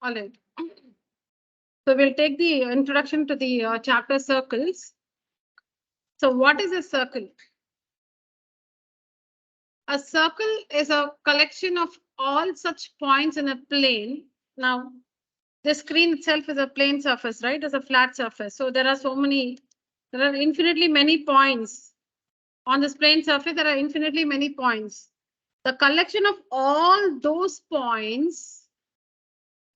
All right. So we'll take the introduction to the chapter circles. So what is a circle? A circle is a collection of all such points in a plane. Now, the screen itself is a plane surface, right? It's a flat surface. So there are infinitely many points. On this plane surface, there are infinitely many points. The collection of all those points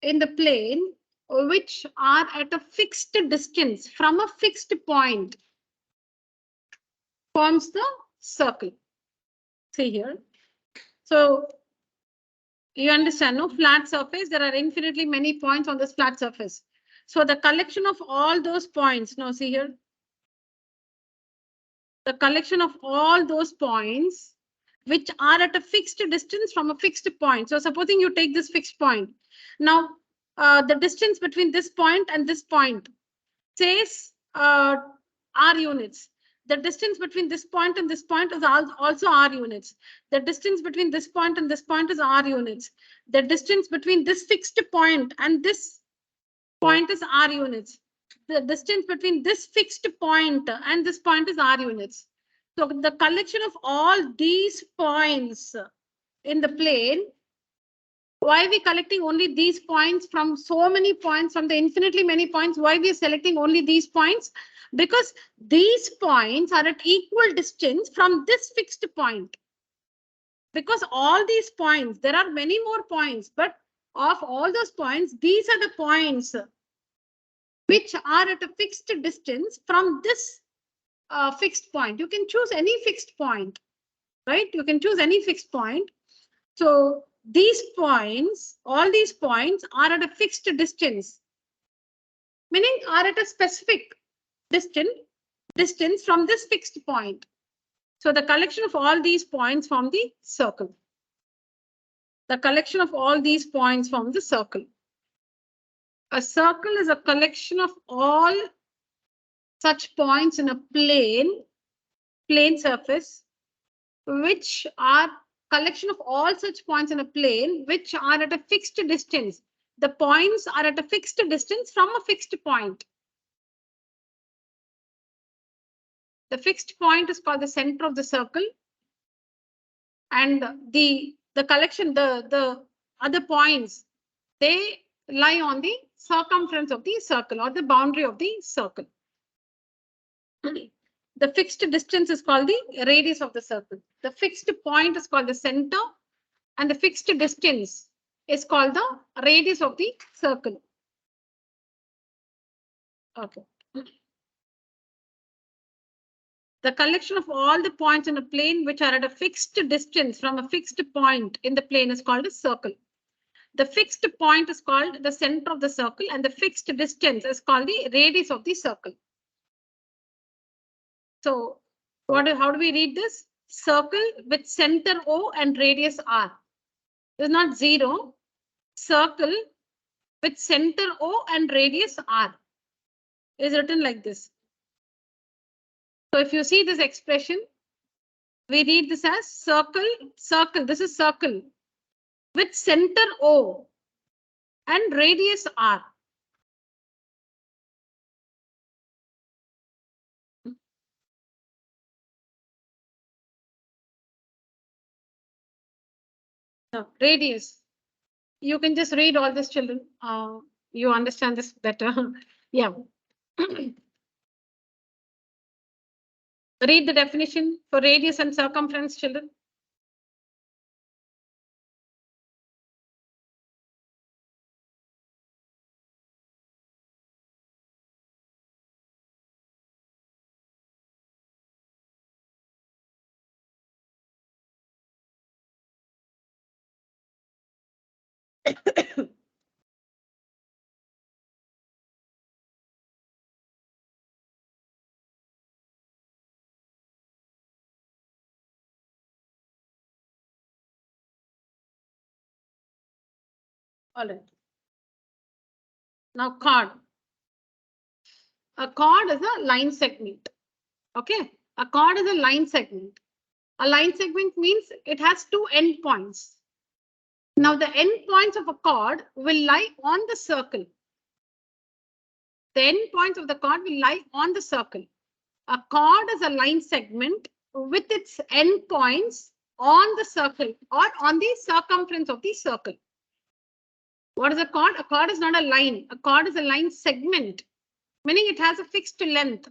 in the plane which are at a fixed distance from a fixed point forms the circle. See here. So you understand, no? Flat surface, there are infinitely many points on this flat surface. So the collection of all those points, now see here. The collection of all those points which are at a fixed distance from a fixed point. So supposing you take this fixed point. Now, the distance between this point and this point says R units. The distance between this point and this point is also R units. The distance between this point and this point is R units. The distance between this fixed point and this point is R units. The distance between this fixed point and this point is R units. So the collection of all these points in the plane, why are we collecting only these points from so many points, from the infinitely many points? Why we are selecting only these points? Because these points are at equal distance from this fixed point. Because all these points, there are many more points, but of all those points, these are the points which are at a fixed distance from this fixed point. You can choose any fixed point, right? You can choose any fixed point. So these points, all these points are at a fixed distance, meaning are at a specific distance from this fixed point. So the collection of all these points form the circle. The collection of all these points form the circle. A circle is a collection of all such points in a plane surface, which are collection of all such points in a plane which are at a fixed distance. The points are at a fixed distance from a fixed point. The fixed point is called the center of the circle, and the collection, the other points, they lie on the circumference of the circle or the boundary of the circle. The fixed distance is called the radius of the circle. The fixed point is called the center, and the fixed distance is called the radius of the circle. Okay. The collection of all the points in a plane which are at a fixed distance from a fixed point in the plane is called a circle. The fixed point is called the center of the circle, and the fixed distance is called the radius of the circle. So how do we read this? Circle with center O and radius R. This is not 0. Circle with center O and radius R is written like this. So if you see this expression, we read this as circle. This is circle with center O and radius R. No, radius. You can just read all this, children. You understand this better. Yeah. Read the definition for radius and circumference, children. All right. Now chord. A chord is a line segment. Okay. A chord is a line segment. A line segment means it has two endpoints. Now the endpoints of a chord will lie on the circle. The endpoints of the chord will lie on the circle. A chord is a line segment with its endpoints on the circle or on the circumference of the circle. What is a chord? A chord is not a line. A chord is a line segment, meaning it has a fixed length.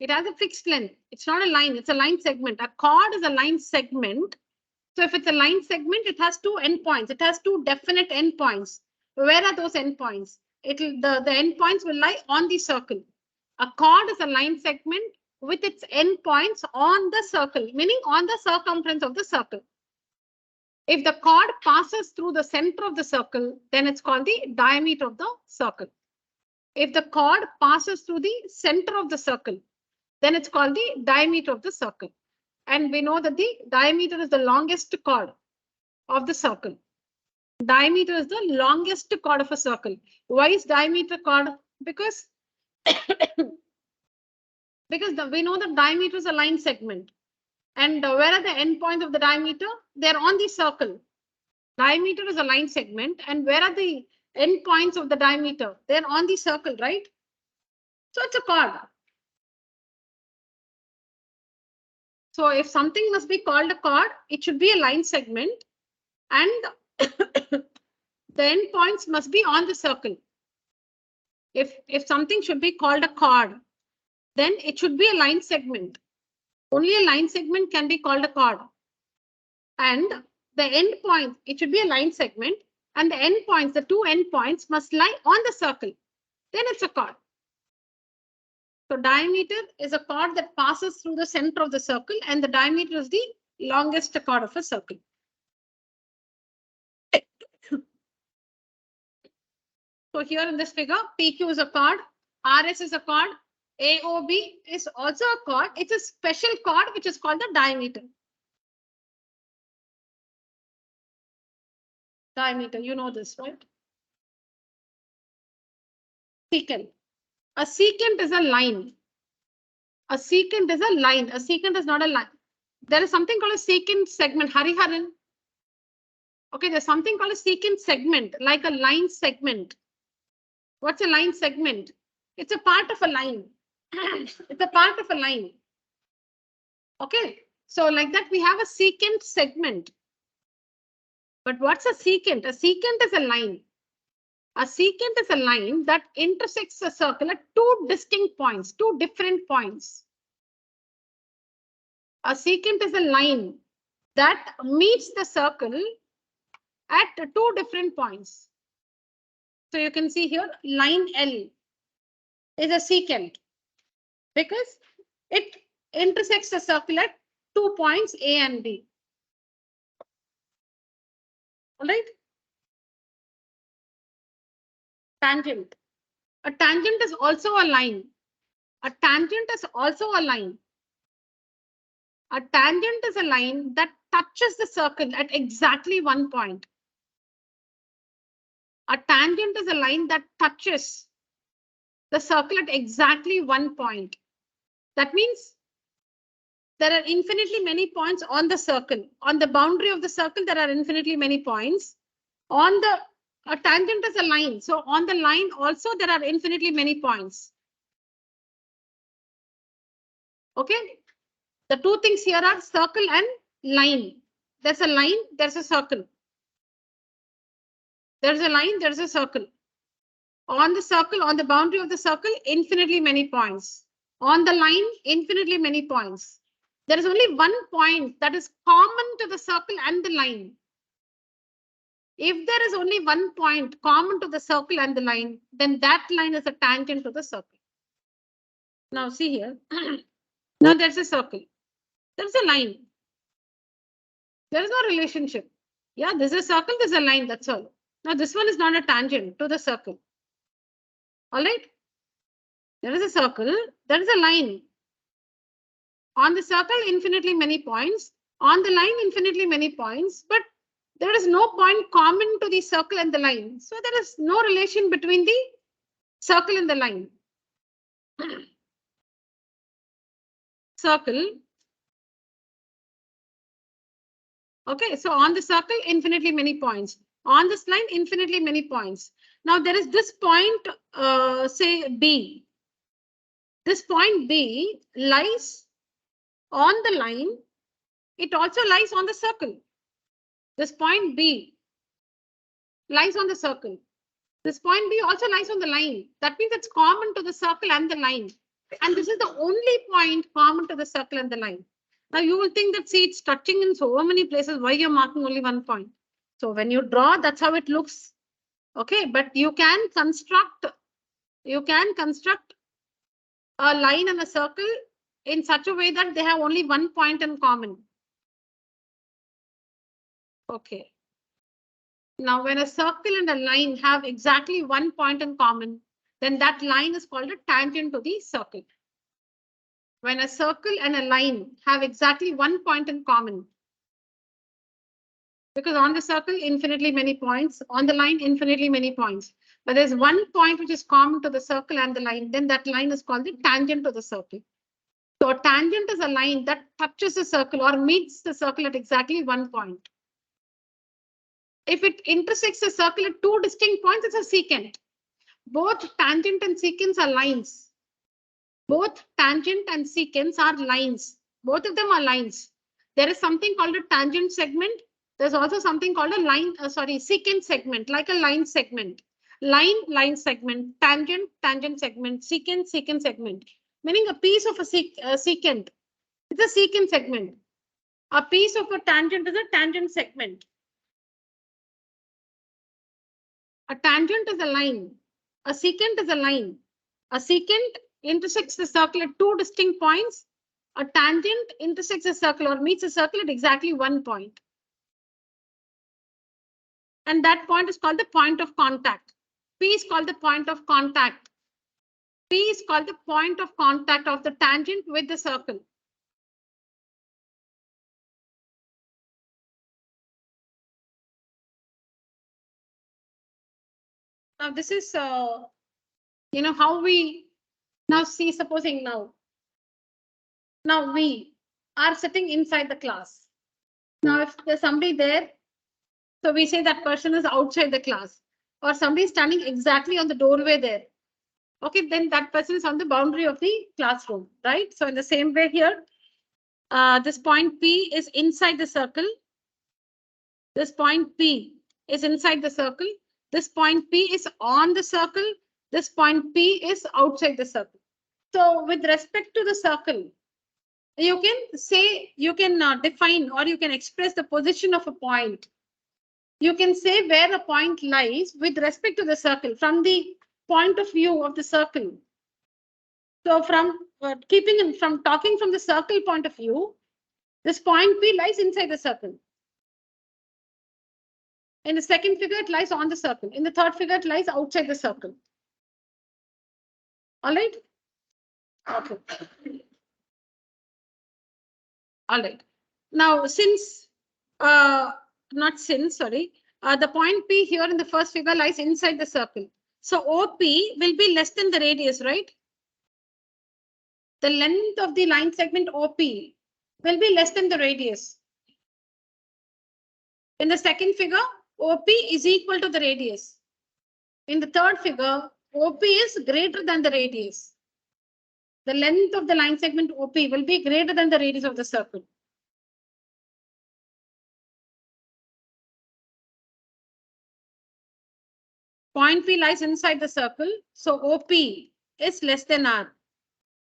It has a fixed length. It's not a line. It's a line segment. A chord is a line segment. So if it's a line segment, it has two endpoints. It has two definite endpoints. Where are those endpoints? The endpoints will lie on the circle. A chord is a line segment with its endpoints on the circle, meaning on the circumference of the circle. If the chord passes through the center of the circle, then it's called the diameter of the circle. If the chord passes through the center of the circle, then it's called the diameter of the circle. And we know that the diameter is the longest chord of the circle. Diameter is the longest chord of a circle. Why is diameter chord? Because we know that diameter is a line segment. And where are the endpoints of the diameter? They're on the circle. Diameter is a line segment. And where are the endpoints of the diameter? They're on the circle, right? So it's a chord. So if something must be called a chord, it should be a line segment and the endpoints must be on the circle. If something should be called a chord, then it should be a line segment. Only a line segment can be called a chord. And the endpoint, it should be a line segment and the endpoints, the two endpoints must lie on the circle. Then it's a chord. So diameter is a chord that passes through the center of the circle and the diameter is the longest chord of a circle. So here in this figure, PQ is a chord, RS is a chord, AOB is also a chord. It's a special chord which is called the diameter. Diameter, you know this, right? Secant. A secant is a line. A secant is a line. A secant is not a line. There is something called a secant segment. Hariharan. Okay, there's something called a secant segment, like a line segment. What's a line segment? It's a part of a line. It's a part of a line. Okay, so like that, we have a secant segment. But what's a secant? A secant is a line. A secant is a line that intersects a circle at two distinct points, two different points. A secant is a line that meets the circle at two different points. So you can see here, line L is a secant because it intersects the circle at 2 points A and B. All right. Tangent. A tangent is also a line. A tangent is also a line. A tangent is a line that touches the circle at exactly 1 point. A tangent is a line that touches the circle at exactly 1 point. That means there are infinitely many points on the circle. On the boundary of the circle, there are infinitely many points. A tangent is a line. So on the line also, there are infinitely many points. Okay. The two things here are circle and line. There's a line, there's a circle. There's a line, there's a circle. On the circle, on the boundary of the circle, infinitely many points. On the line, infinitely many points. There is only 1 point that is common to the circle and the line. If there is only 1 point common to the circle and the line, then that line is a tangent to the circle. Now see here. Now there's a circle. There's a line. There is no relationship. Yeah, there's a circle, there's a line, that's all. Now this one is not a tangent to the circle. All right. There is a circle, there is a line. On the circle, infinitely many points. On the line, infinitely many points. But there is no point common to the circle and the line. So there is no relation between the circle and the line. Circle. Okay, so on the circle, infinitely many points. On this line, infinitely many points. Now there is this point, say B. This point B lies on the line. It also lies on the circle. This point B lies on the circle. This point B also lies on the line. That means it's common to the circle and the line. And this is the only point common to the circle and the line. Now you will think that, see, it's touching in so many places. Why you're marking only one point? So when you draw, that's how it looks. Okay, but you can construct a line and a circle in such a way that they have only one point in common. Okay. Now, when a circle and a line have exactly one point in common, then that line is called a tangent to the circle. When a circle and a line have exactly one point in common, because on the circle, infinitely many points, on the line, infinitely many points. But there's one point which is common to the circle and the line, then that line is called the tangent to the circle. So a tangent is a line that touches the circle or meets the circle at exactly one point. If it intersects the circle at two distinct points, it's a secant. Both tangent and secants are lines. Both tangent and secants are lines. Both of them are lines. There is something called a tangent segment. There's also something called a line, secant segment, like a line segment. Line segment, tangent segment, secant segment. Meaning a piece of a secant. It's a secant segment. A piece of a tangent is a tangent segment. A tangent is a line. A secant is a line. A secant intersects the circle at two distinct points. A tangent intersects a circle or meets a circle at exactly one point. And that point is called the point of contact. P is called the point of contact. P is called the point of contact of the tangent with the circle. Now this is, how we now see, supposing now we are sitting inside the class. Now if there's somebody there, so we say that person is outside the class, or somebody is standing exactly on the doorway there. Okay, then that person is on the boundary of the classroom, right? So in the same way here, this point P is inside the circle. This point P is inside the circle. This point P is on the circle. This point P is outside the circle. So with respect to the circle, you can say, you can define or you can express the position of a point. You can say where a point lies with respect to the circle from the point of view of the circle. So from talking from the circle point of view, this point P lies inside the circle. In the second figure, it lies on the circle. In the third figure, it lies outside the circle. All right? Okay. All right. Now, the point P here in the first figure lies inside the circle. So OP will be less than the radius, right? The length of the line segment OP will be less than the radius. In the second figure, OP is equal to the radius. In the third figure, OP is greater than the radius. The length of the line segment OP will be greater than the radius of the circle. Point P lies inside the circle, so OP is less than R.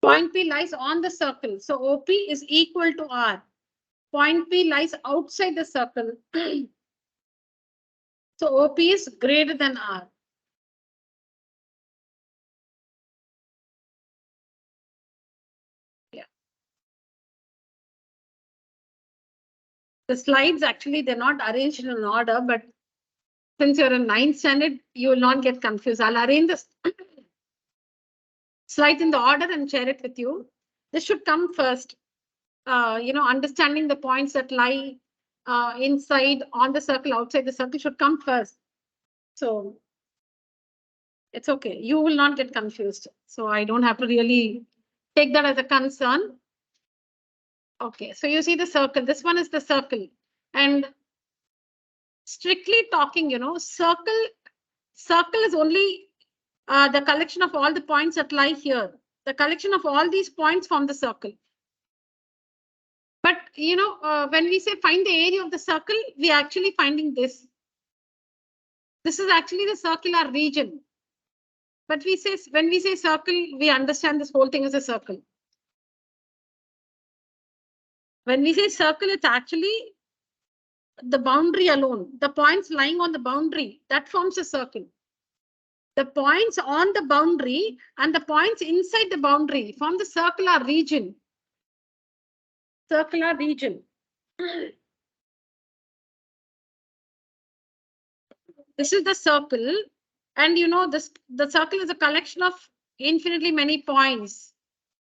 Point P lies on the circle, so OP is equal to R. Point P lies outside the circle, so OP is greater than R. Yeah. The slides actually, they're not arranged in an order, but since you're in 9th standard, you will not get confused. I'll arrange the slides in the order and share it with you. This should come first. Understanding the points that lie inside, on the circle, outside the circle should come first. So it's okay. You will not get confused. So I don't have to really take that as a concern. Okay, so you see the circle. This one is the circle. And strictly talking, circle is only the collection of all the points that lie here. The collection of all these points form the circle. But, when we say find the area of the circle, we are actually finding this. This is actually the circular region. But when we say circle, we understand this whole thing as a circle. When we say circle, it's actually the boundary alone. The points lying on the boundary, that forms a circle. The points on the boundary and the points inside the boundary form the circular region. Circular region. This is the circle. And the circle is a collection of infinitely many points.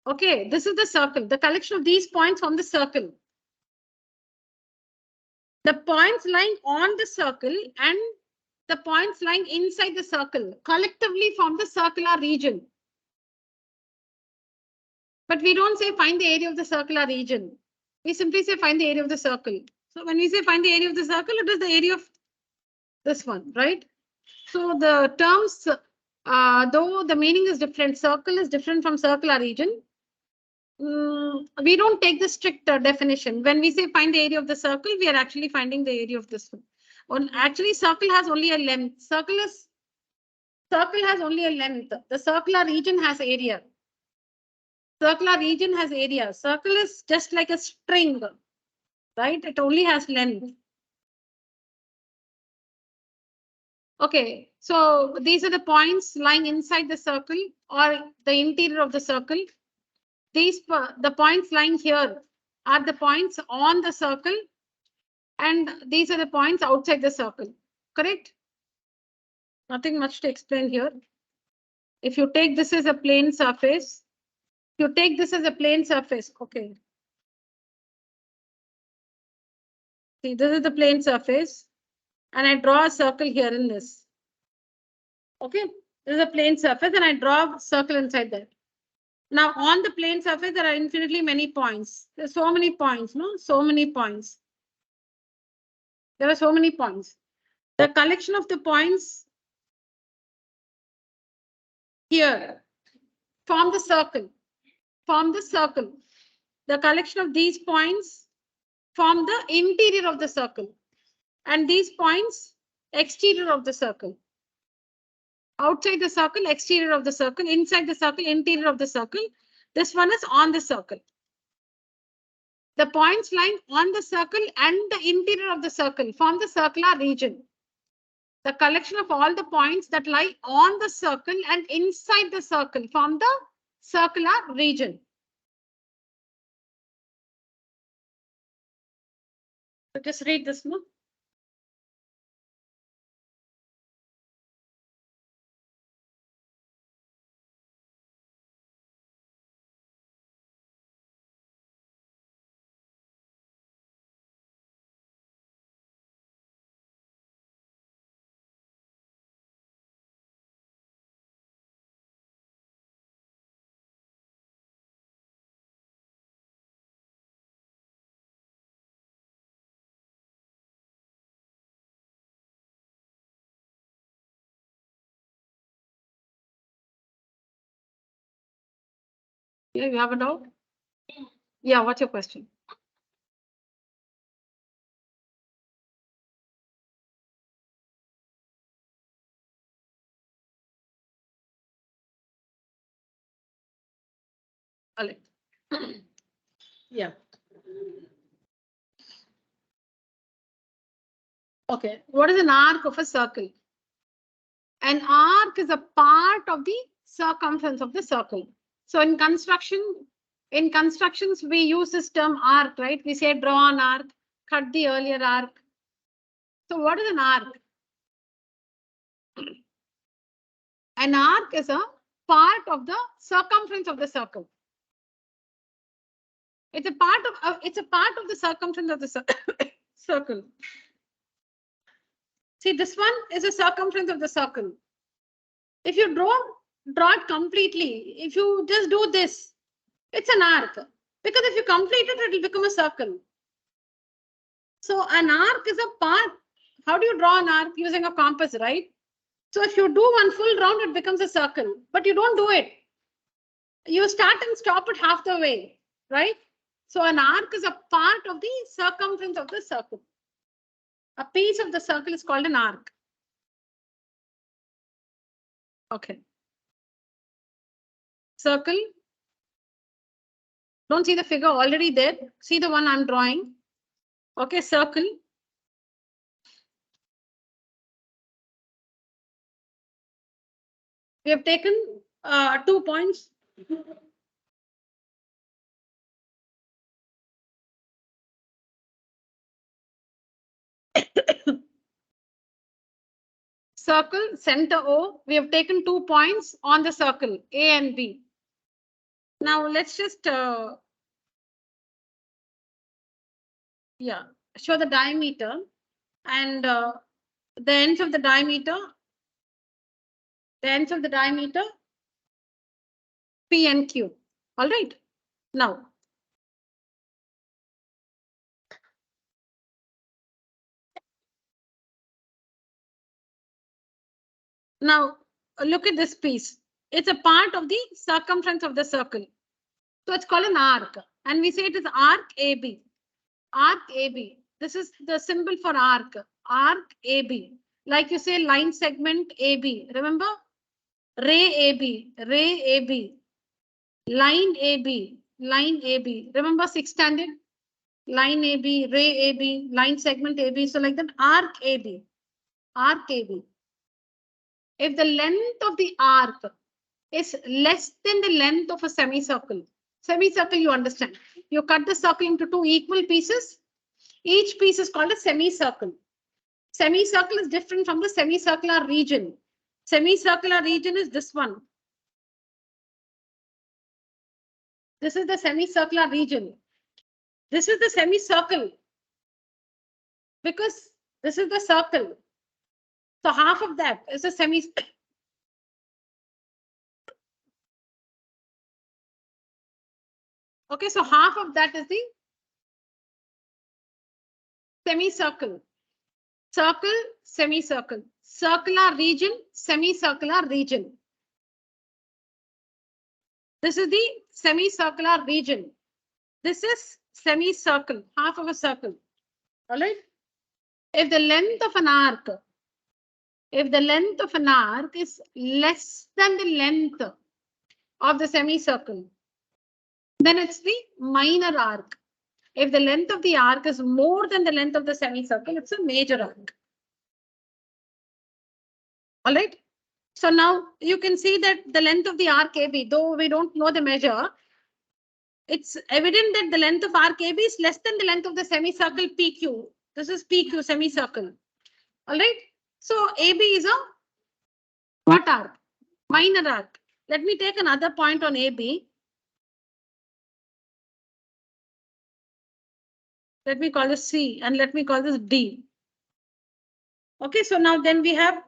Okay, this is the circle. The collection of these points form the circle. The points lying on the circle and the points lying inside the circle collectively form the circular region. But we don't say find the area of the circular region. We simply say find the area of the circle. So when we say find the area of the circle, it is the area of this one, right? So the terms, though the meaning is different, circle is different from circular region. We don't take the strict definition. When we say find the area of the circle, we are actually finding the area of this one. Actually, circle has only a length. Circle has only a length. The circular region has area. Circular region has area. Circle is just like a string, right? It only has length. Okay, so these are the points lying inside the circle or the interior of the circle. The points lying here are the points on the circle, and these are the points outside the circle. Correct? Nothing much to explain here. If you take this as a plane surface, okay. See, this is the plane surface, and I draw a circle here in this. Okay, this is a plane surface, and I draw a circle inside that. Now, on the plane surface, there are infinitely many points. There's so many points, no? So many points. There are so many points. The collection of the points here form the circle. The collection of these points form the interior of the circle. And these points, exterior of the circle. Outside the circle, exterior of the circle. Inside the circle, interior of the circle. This one is on the circle. The points lying on the circle and the interior of the circle form the circular region. The collection of all the points that lie on the circle and inside the circle form the circular region. So just read this one. Yeah, you have a doubt? Yeah, what's your question? Alex. Yeah. Okay, what is an arc of a circle? An arc is a part of the circumference of the circle. So in constructions, we use this term arc, right? We say draw an arc, cut the earlier arc. So what is an arc? An arc is a part of the circumference of the circle. It's a part of the circumference of the circle. See, this one is a circumference of the circle. If you draw it completely, if you just do this, it's an arc. Because if you complete it, it will become a circle. So an arc is a part. How do you draw an arc? Using a compass, right? So if you do one full round, it becomes a circle, but you don't do it. You start and stop it half the way, right? So an arc is a part of the circumference of the circle. A piece of the circle is called an arc. Okay. Circle. Don't see the figure already there. See the one I'm drawing. Okay, circle. We have taken 2 points. Circle, center O. We have taken 2 points on the circle, A and B. Now let's just show the diameter and the ends of the diameter. The ends of the diameter P and Q. All right. Now look at this piece. It's a part of the circumference of the circle. So it's called an arc. And we say it is arc AB. Arc AB. This is the symbol for arc. Arc AB. Like you say line segment AB. Remember? Ray AB. Ray AB. Line AB. Line AB. Remember 6th standard? Line AB. Ray AB. Line segment AB. So like that arc AB. Arc AB. If the length of the arc is less than the length of a semicircle. Semicircle, you understand. You cut the circle into 2 equal pieces. Each piece is called a semicircle. Semicircle is different from the semicircular region. Semicircular region is this one. This is the semicircular region. This is the semicircle. Because this is the circle. So half of that is a semicircle. Okay, so half of that is the semicircle. Circle, semicircle. Circular region, semicircular region. This is the semicircular region. This is semicircle, half of a circle. All right. If the length of an arc, is less than the length of the semicircle, then it's the minor arc. If the length of the arc is more than the length of the semicircle, it's a major arc. All right. So now you can see that the length of the arc AB, though we don't know the measure, it's evident that the length of arc AB is less than the length of the semicircle PQ. This is PQ semicircle. All right. So AB is a what arc? Minor arc. Let me take another point on AB. Let me call this C and let me call this D. Okay, so now then we have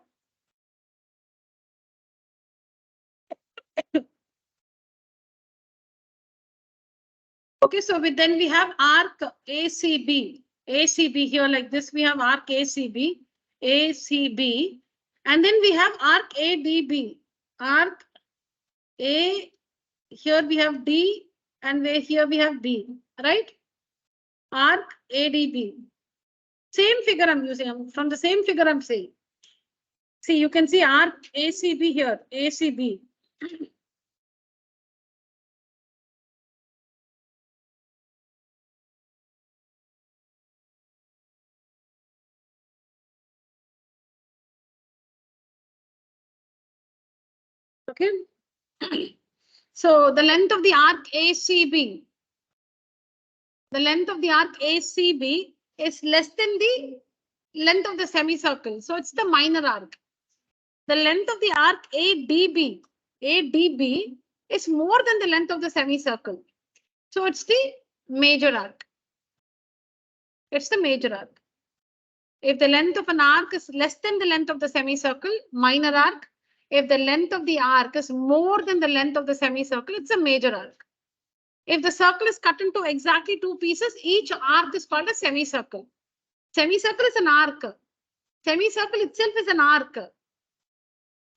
okay, so then we have arc ACB. ACB here like this, we have arc ACB, ACB, and then we have arc ADB. Arc A, here we have D, and here we have B, right? Arc ADB. Same figure I'm using, from the same figure I'm saying. See, you can see arc ACB here, ACB. Okay. So the length of the arc ACB, is less than the length of the semicircle. So it's the minor arc. The length of the arc ADB is more than the length of the semicircle. So it's the major arc. It's the major arc. If the length of an arc is less than the length of the semicircle, minor arc. If the length of the arc is more than the length of the semicircle, it's a major arc. If the circle is cut into exactly 2 pieces, each arc is called a semicircle. Semicircle is an arc. Semicircle itself is an arc.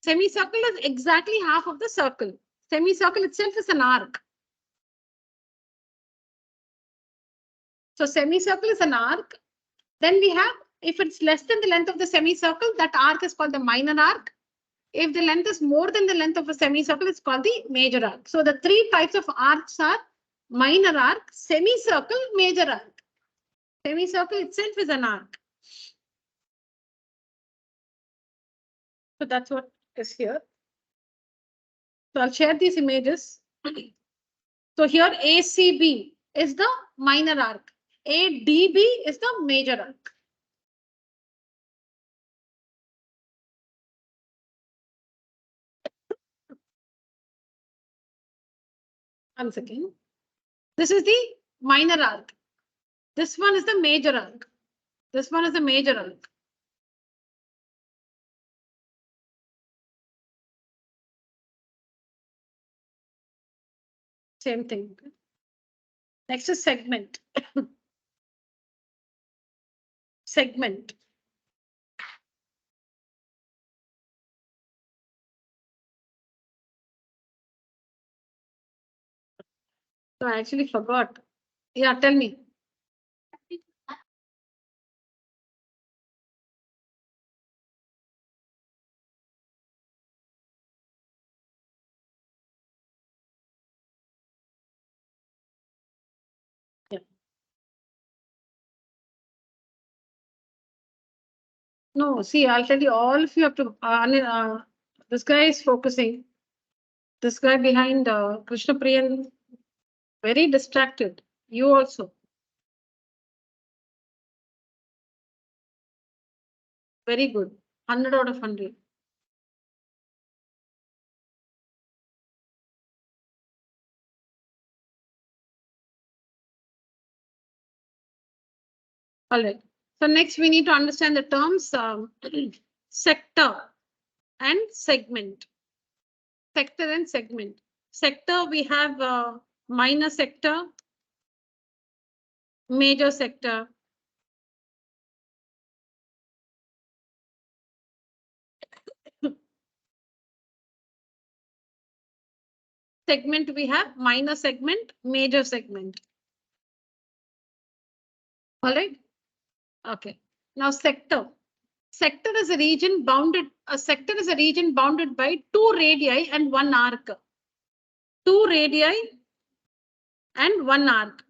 Semicircle is exactly half of the circle. Semicircle itself is an arc. So semicircle is an arc. Then we have, if it's less than the length of the semicircle, that arc is called the minor arc. If the length is more than the length of a semicircle, it's called the major arc. So the three types of arcs are minor arc, semicircle, major arc. Semicircle itself is an arc. So that's what is here. So I'll share these images. So here ACB is the minor arc. ADB is the major arc. One second. This is the minor arc. This one is the major arc. This one is the major arc. Same thing. Next is segment. Segment. So I actually forgot. Yeah, tell me. Yeah. No, see, I'll tell you, all of you have to. This guy is focusing. This guy behind Krishna Priyan, very distracted. You also. Very good. 100 out of 100. All right. So next we need to understand the terms sector and segment. Sector and segment. Sector, we have minor sector, major sector. Segment, we have minor segment, major segment. All right. Okay. Now sector. Sector is a region bounded. A sector is a region bounded by two radii and one arc. Two radii and one arc.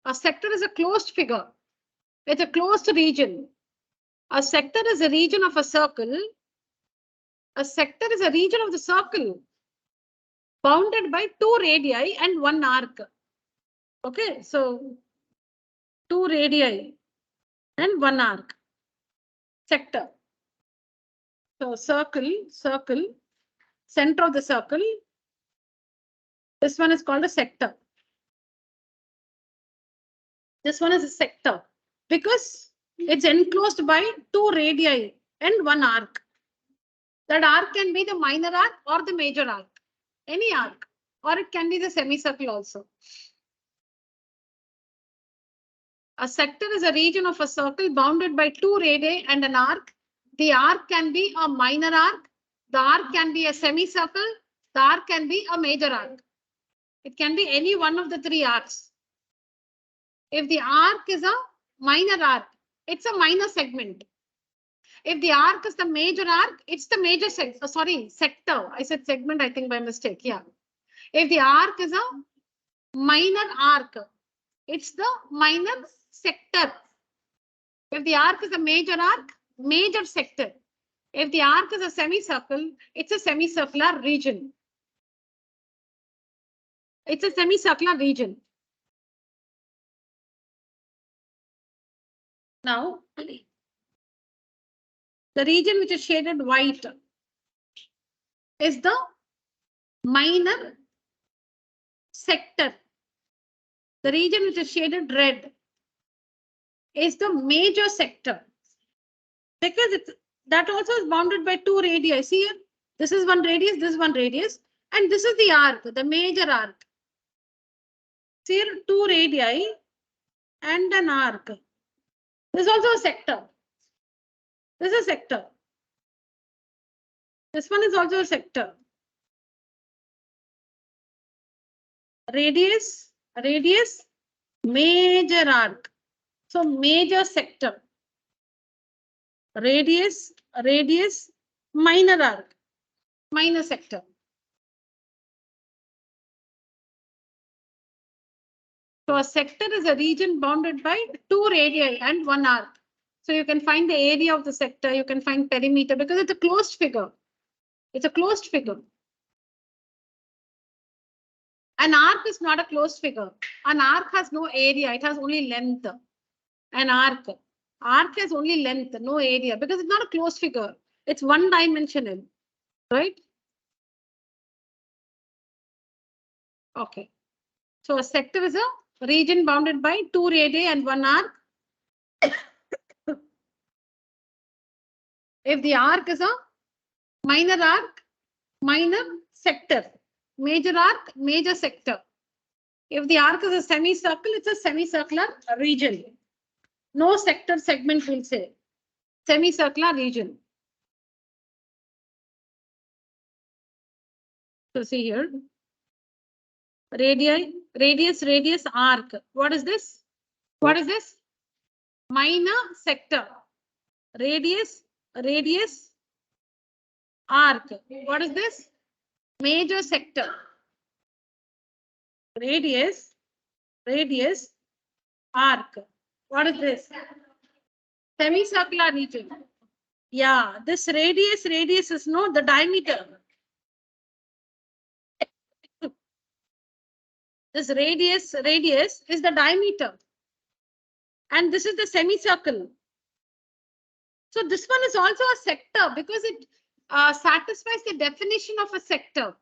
A sector is a closed figure. It's a closed region. A sector is a region of a circle. A sector is a region of the circle bounded by two radii and one arc. Okay, so two radii and one arc. Sector. So circle, center of the circle. This one is called a sector. This one is a sector because it's enclosed by two radii and one arc. That arc can be the minor arc or the major arc, any arc, or it can be the semicircle also. A sector is a region of a circle bounded by two radii and an arc. The arc can be a minor arc. The arc can be a semicircle. The arc can be a major arc. It can be any one of the three arcs. If the arc is a minor arc, it's a minor segment. If the arc is the major arc, it's the major sector. I said segment, I think by mistake. Yeah. If the arc is a minor arc, it's the minor sector. If the arc is a major arc, major sector. If the arc is a semicircle, it's a semicircular region. It's a semicircular region. Now, the region which is shaded white is the minor sector. The region which is shaded red is the major sector. Because that also is bounded by two radii. See here, this is one radius, this is one radius, and this is the arc, the major arc. See here, two radii and an arc. This is also a sector. This is a sector. This one is also a sector. Radius, major arc. So major sector. Radius, minor arc, minor sector. So a sector is a region bounded by 2 radii and 1 arc. So you can find the area of the sector, you can find perimeter because it's a closed figure. It's a closed figure. An arc is not a closed figure. An arc has no area, it has only length. An arc. Arc has only length, no area, because it's not a closed figure. It's one dimensional, right? Okay. So a sector is a region bounded by 2 radii and 1 arc. If the arc is a minor arc, minor sector. Major arc, major sector. If the arc is a semicircle, it's a semicircular region. No sector segment will say. Semicircular region. So see here. Radii, radius, arc. What is this? What is this? Minor sector. Radius, arc. What is this? Major sector. Radius, arc. What is this? Semicircular region. Yeah, this radius is no the diameter. This radius is the diameter. And this is the semicircle. So this one is also a sector because it satisfies the definition of a sector.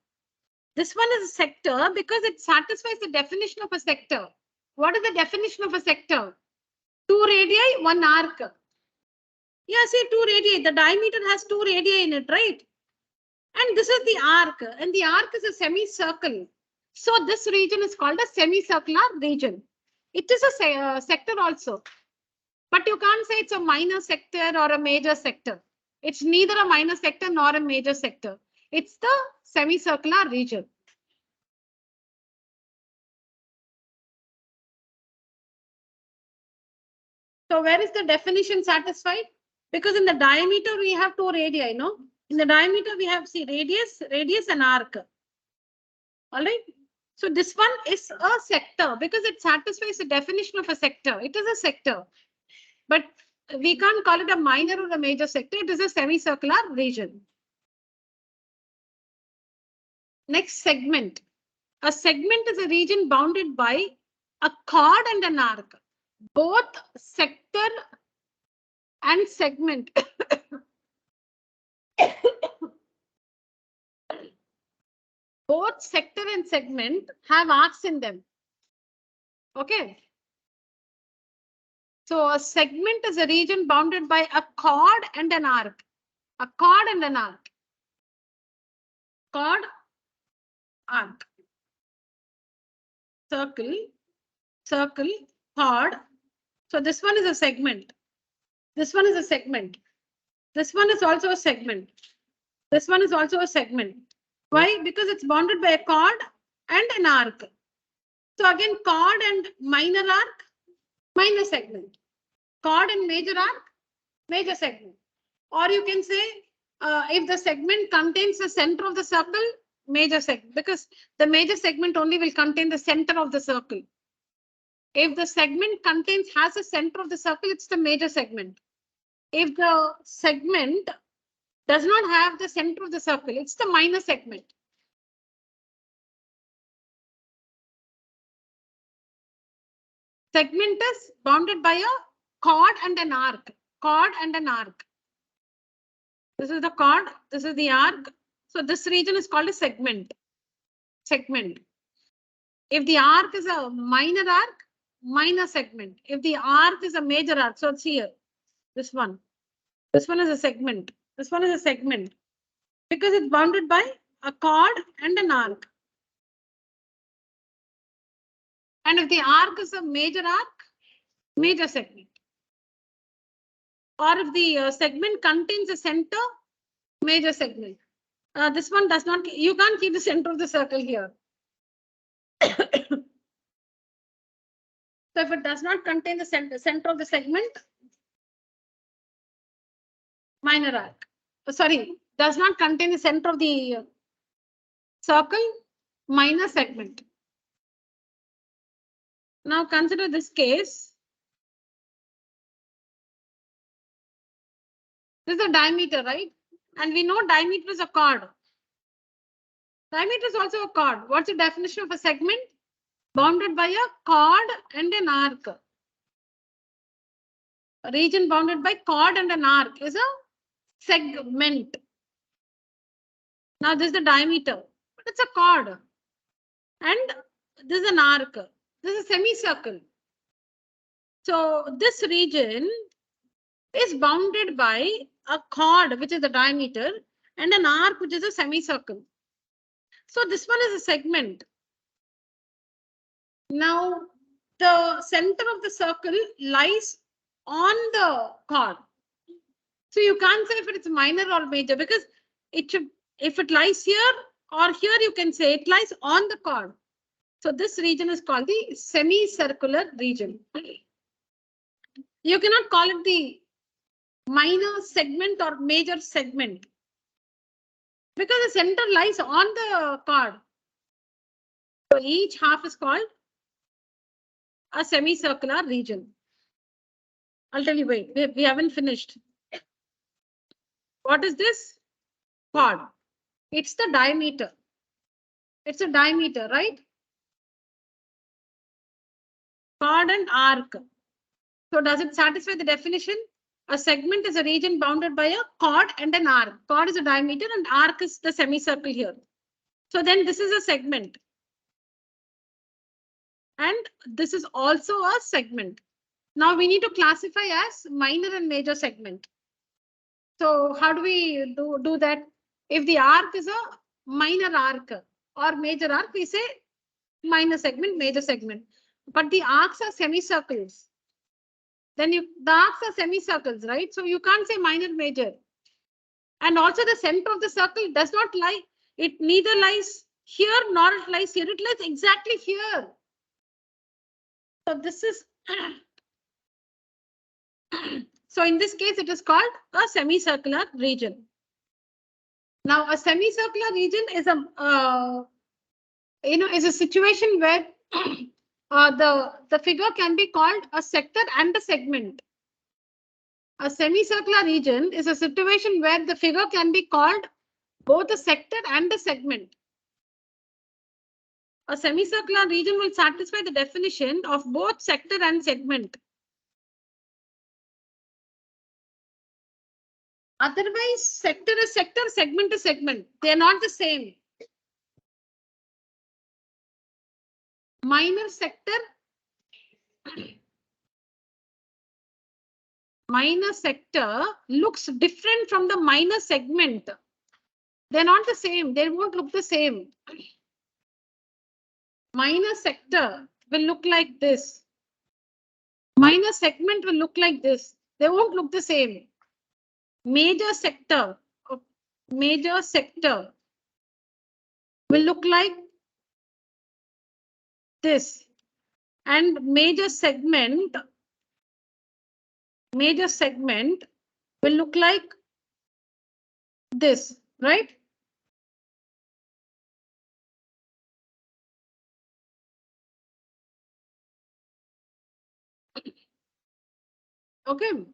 This one is a sector because it satisfies the definition of a sector. What is the definition of a sector? 2 radii, 1 arc. Yeah, see 2 radii. The diameter has 2 radii in it, right? And this is the arc. And the arc is a semicircle. So this region is called a semicircular region. It is a sector also. But you can't say it's a minor sector or a major sector. It's neither a minor sector nor a major sector. It's the semicircular region. So where is the definition satisfied? Because in the diameter we have 2 radii, no? In the diameter we have, see, radius and arc. All right. So this one is a sector because it satisfies the definition of a sector. It is a sector. But we can't call it a minor or a major sector. It is a semicircular region. Next, segment. A segment is a region bounded by a chord and an arc. Both sector and segment. Both sector and segment have arcs in them. Okay. So a segment is a region bounded by a chord and an arc. A chord and an arc. Chord, arc. Circle, chord. So this one is a segment. This one is a segment. This one is also a segment. This one is also a segment. Why? Because it's bounded by a chord and an arc. So again, chord and minor arc, minor segment. Chord and major arc, major segment. Or you can say, if the segment contains the center of the circle, major segment, because the major segment only will contain the center of the circle. If the segment has a center of the circle, it's the major segment. If the segment does not have the center of the circle, it's the minor segment. Segment is bounded by a chord and an arc. Chord and an arc. This is the chord, this is the arc. So this region is called a segment. Segment. If the arc is a minor arc, minor segment. If the arc is a major arc, so it's here. This one. This one is a segment. This one is a segment. Because it's bounded by a chord and an arc. And if the arc is a major arc, major segment. or if the segment contains a center, major segment. This one does not, you can't keep the center of the circle here. So if it does not contain the center of the segment, minor arc. Sorry, does not contain the center of the circle, minor segment. Now consider this case. This is a diameter, right? And we know diameter is a chord. Diameter is also a chord. What's the definition of a segment? Bounded by a chord and an arc. A region bounded by chord and an arc is a segment. Now this is the diameter, but it's a chord. And this is an arc. This is a semicircle. So this region is bounded by a chord, which is the diameter, and an arc, which is a semicircle. So this one is a segment. Now the center of the circle lies on the chord. So you can't say if it's minor or major, because it should, if it lies here or here, you can say it lies on the chord. So this region is called the semicircular region. You cannot call it the minor segment or major segment, because the center lies on the chord. So each half is called a semicircular region. I'll tell you, wait, we haven't finished. What is this? Chord. It's the diameter. It's a diameter, right? Chord and arc. So does it satisfy the definition? A segment is a region bounded by a chord and an arc. Chord is a diameter and arc is the semicircle here. So then this is a segment. And this is also a segment. Now we need to classify as minor and major segment. So how do we do that? If the arc is a minor arc or major arc, we say minor segment, major segment. But the arcs are semicircles. Then the arcs are semicircles, right? So you can't say minor, major. And also the center of the circle does not lie. It neither lies here nor it lies here. It lies exactly here. So this is so in this case, it is called a semicircular region. Now, a semicircular region is a is a situation where the figure can be called a sector and a segment. A semicircular region is a situation where the figure can be called both a sector and a segment. A semicircular region will satisfy the definition of both sector and segment. Otherwise, sector is sector, segment is segment. They are not the same. Minor sector looks different from the minor segment. They're not the same. They won't look the same. Minor sector will look like this. Minor segment will look like this. They won't look the same. Major sector will look like this, and major segment will look like this, right? Okay.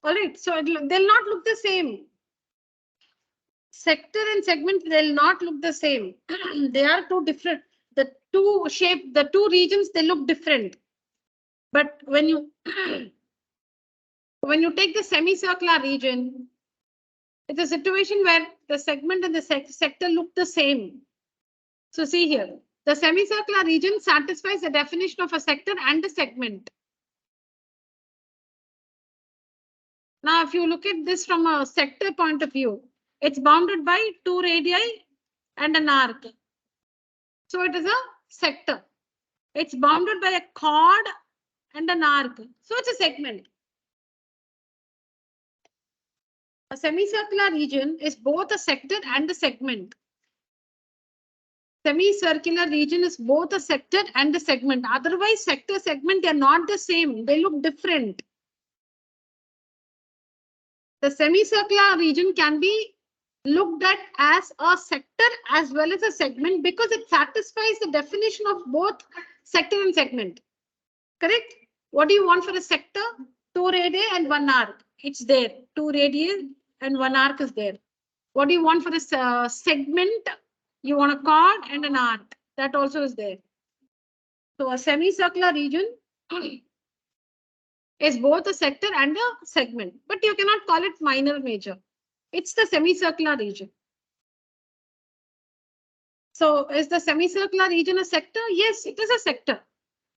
All right, so they'll not look the same. Sector and segment, they'll not look the same. They are two different. The two regions, they look different. But when you when you take the semicircular region, it's a situation where the segment and the sector look the same. So see here, the semicircular region satisfies the definition of a sector and a segment. Now, if you look at this from a sector point of view, it's bounded by two radii and an arc. So it is a sector. It's bounded by a chord and an arc. So it's a segment. A semicircular region is both a sector and a segment. Semicircular region is both a sector and a segment. Otherwise, sector, segment, they are not the same. They look different. The semicircular region can be looked at as a sector as well as a segment because it satisfies the definition of both sector and segment. Correct? What do you want for a sector? 2 radii and 1 arc. It's there. 2 radii and 1 arc is there. What do you want for a segment? You want a chord and an arc. That also is there. So a semicircular region is both a sector and a segment, but you cannot call it minor major. It's the semicircular region. So is the semicircular region a sector? Yes, it is a sector.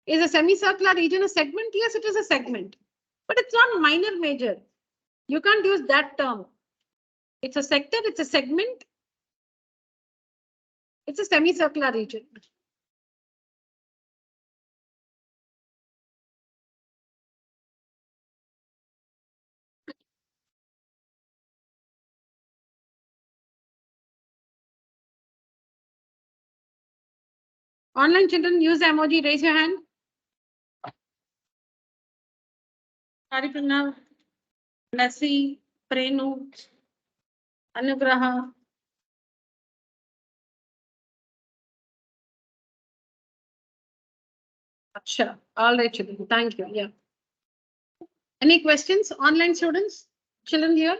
Is a semicircular region a segment? Yes, it is a segment. But it's not minor major. You can't use that term. It's a sector, it's a segment. It's a semicircular region. Online children, use the emoji, raise your hand. Haripurna, Nasi, Prenu, Anugraha. Aksha. All right, children. Thank you. Yeah. Any questions, online students? Children here?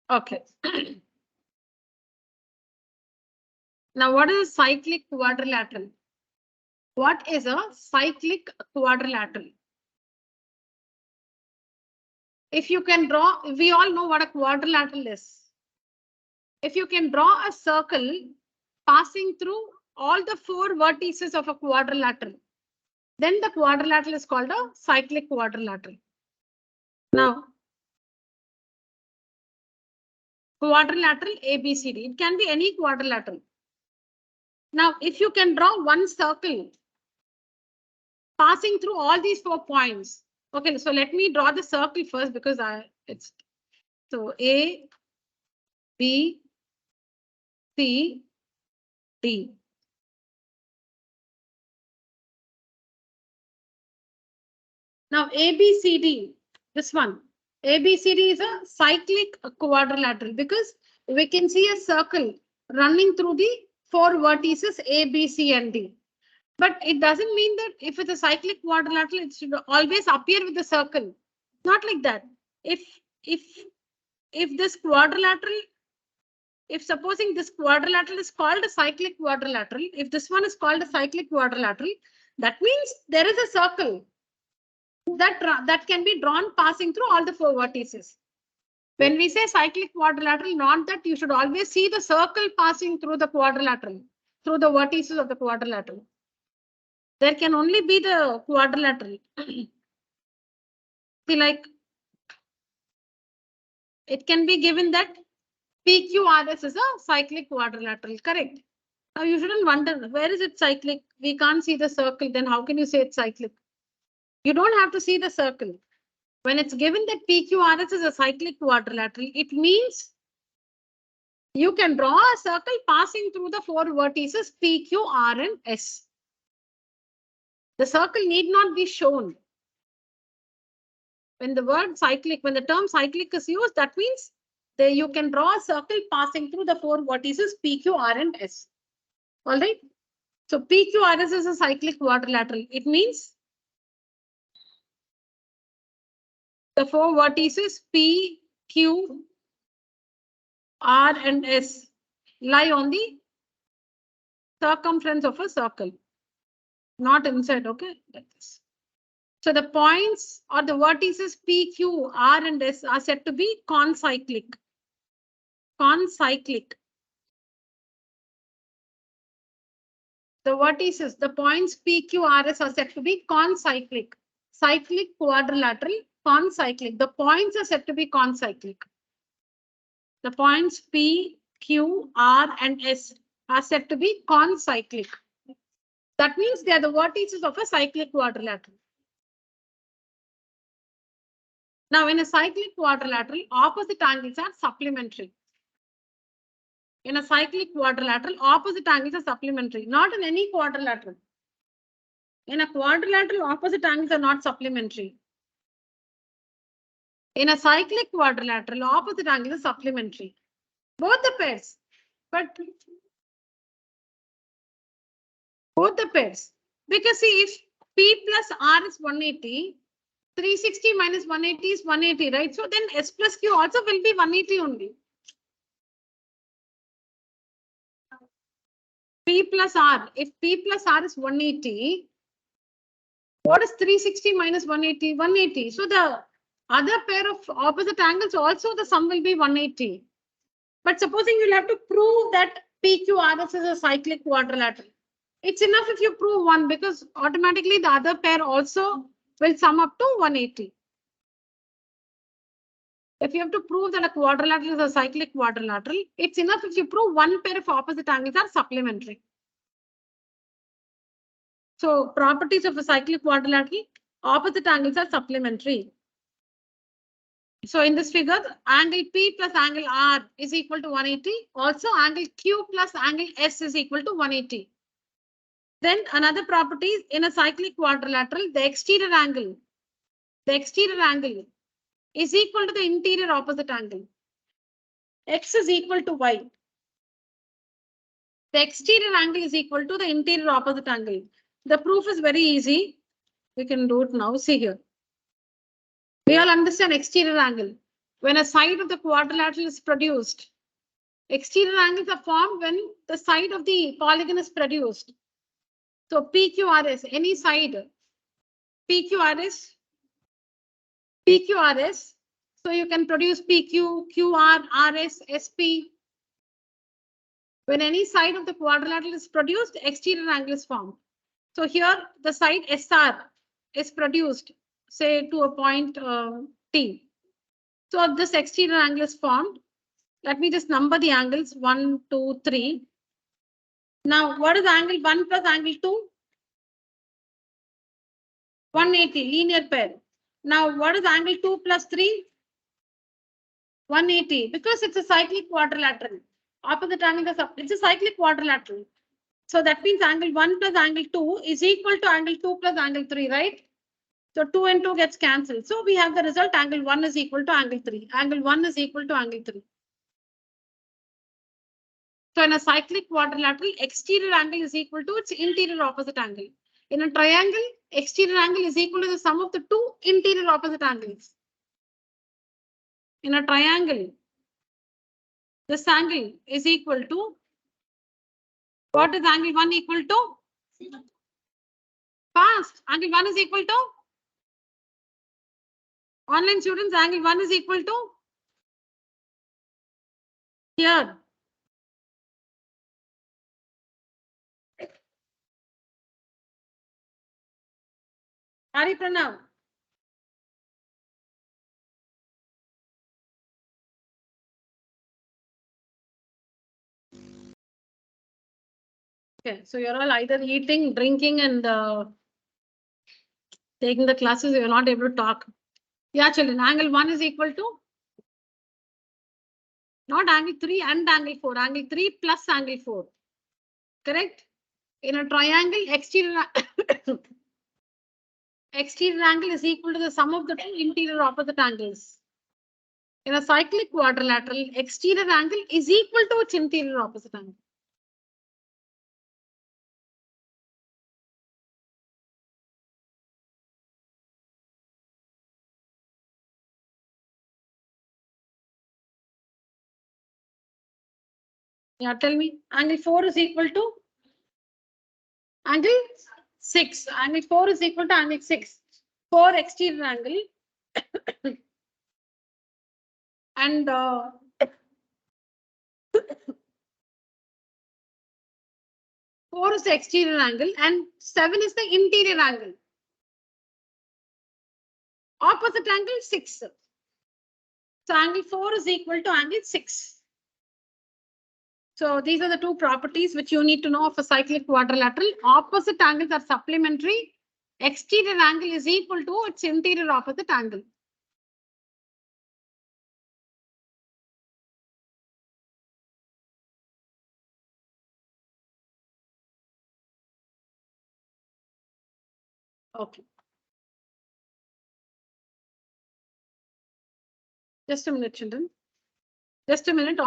Okay. Now, what is a cyclic quadrilateral? What is a cyclic quadrilateral? If you can draw, we all know what a quadrilateral is. If you can draw a circle passing through all the 4 vertices of a quadrilateral, then the quadrilateral is called a cyclic quadrilateral. Now, quadrilateral ABCD, it can be any quadrilateral. Now, if you can draw one circle passing through all these 4 points. Okay, so let me draw the circle first because it's so A, B, C, D. Now ABCD, this one, ABCD is a cyclic quadrilateral because we can see a circle running through the 4 vertices A, B, C, and D. But it doesn't mean that if it's a cyclic quadrilateral, it should always appear with the circle. Not like that. If this quadrilateral, if supposing this quadrilateral is called a cyclic quadrilateral, if this one is called a cyclic quadrilateral, that means there is a circle that can be drawn passing through all the 4 vertices. When we say cyclic quadrilateral, not that you should always see the circle passing through the quadrilateral, through the vertices of the quadrilateral. There can only be the quadrilateral. See, like it can be given that PQRS is a cyclic quadrilateral, correct? Now you shouldn't wonder, where is it cyclic? We can't see the circle, then how can you say it's cyclic? You don't have to see the circle. When it's given that PQRS is a cyclic quadrilateral, it means you can draw a circle passing through the 4 vertices P, Q, R, and S. The circle need not be shown. When the word cyclic, when the term cyclic is used, that means that you can draw a circle passing through the 4 vertices P, Q, R, and S. All right. So PQRS is a cyclic quadrilateral. It means the 4 vertices P, Q, R, and S lie on the circumference of a circle, not inside. Okay, like this. So the points or the vertices P, Q, R, and S are said to be concyclic. Concyclic. The vertices, the points P, Q, R, S are said to be concyclic. Cyclic quadrilateral, concyclic. The points are said to be concyclic. The points P, Q, R, and S are said to be concyclic. That means they are the vertices of a cyclic quadrilateral. Now, in a cyclic quadrilateral, opposite angles are supplementary. In a cyclic quadrilateral, opposite angles are supplementary, not in any quadrilateral. In a quadrilateral, opposite angles are not supplementary. In a cyclic quadrilateral, opposite angles are supplementary. Both the pairs, but both the pairs. Because see, if P plus R is 180, 360 minus 180 is 180, right? So then S plus Q also will be 180 only. P plus R, if P plus R is 180, what is 360 minus 180? 180. So the other pair of opposite angles also the sum will be 180. But supposing you'll have to prove that PQRS is a cyclic quadrilateral. It's enough if you prove one because automatically the other pair also will sum up to 180. If you have to prove that a quadrilateral is a cyclic quadrilateral, it's enough if you prove one pair of opposite angles are supplementary. So properties of a cyclic quadrilateral, opposite angles are supplementary. So in this figure, angle P plus angle R is equal to 180. Also angle Q plus angle S is equal to 180. Then another property is in a cyclic quadrilateral, the exterior angle is equal to the interior opposite angle. X is equal to Y. The exterior angle is equal to the interior opposite angle. The proof is very easy. We can do it now. See here. We all understand exterior angle. When a side of the quadrilateral is produced, exterior angles are formed when the side of the polygon is produced. So PQRS, any side, PQRS. So you can produce PQ, QR, RS, SP. When any side of the quadrilateral is produced, exterior angle is formed. So here the side SR is produced, say to a point T. So this exterior angle is formed. Let me just number the angles 1, 2, 3. Now what is angle 1 plus angle 2? 180, linear pair. Now what is angle 2 plus 3? 180, because it's a cyclic quadrilateral. Opposite angles are it's a cyclic quadrilateral. So that means angle 1 plus angle 2 is equal to angle 2 plus angle 3, right? So 2 and 2 gets cancelled. So we have the result angle 1 is equal to angle 3. Angle 1 is equal to angle 3. So in a cyclic quadrilateral, exterior angle is equal to its interior opposite angle. In a triangle, exterior angle is equal to the sum of the two interior opposite angles. In a triangle, this angle is equal to, what is angle 1 equal to? Fast. Angle 1 is equal to? Online students, angle 1 is equal to? Here. Hari Pranav. Okay, so you're all either eating, drinking, and taking the classes. You're not able to talk. Yeah, children, angle 1 is equal to? Not angle 3 and angle 4. Angle 3 plus angle 4. Correct? In a triangle, exterior angle is equal to the sum of the two interior opposite angles. In a cyclic quadrilateral, exterior angle is equal to its interior opposite angle. Yeah, tell me. Angle 4 is equal to? Angle 6. Angle 4 is equal to angle 6. 4 exterior angle. And 4 is the exterior angle and 7 is the interior angle. Opposite angle 6. So angle 4 is equal to angle 6. So these are the two properties which you need to know of a cyclic quadrilateral. Opposite angles are supplementary. Exterior angle is equal to its interior opposite angle. Okay. Just a minute, children. Just a minute.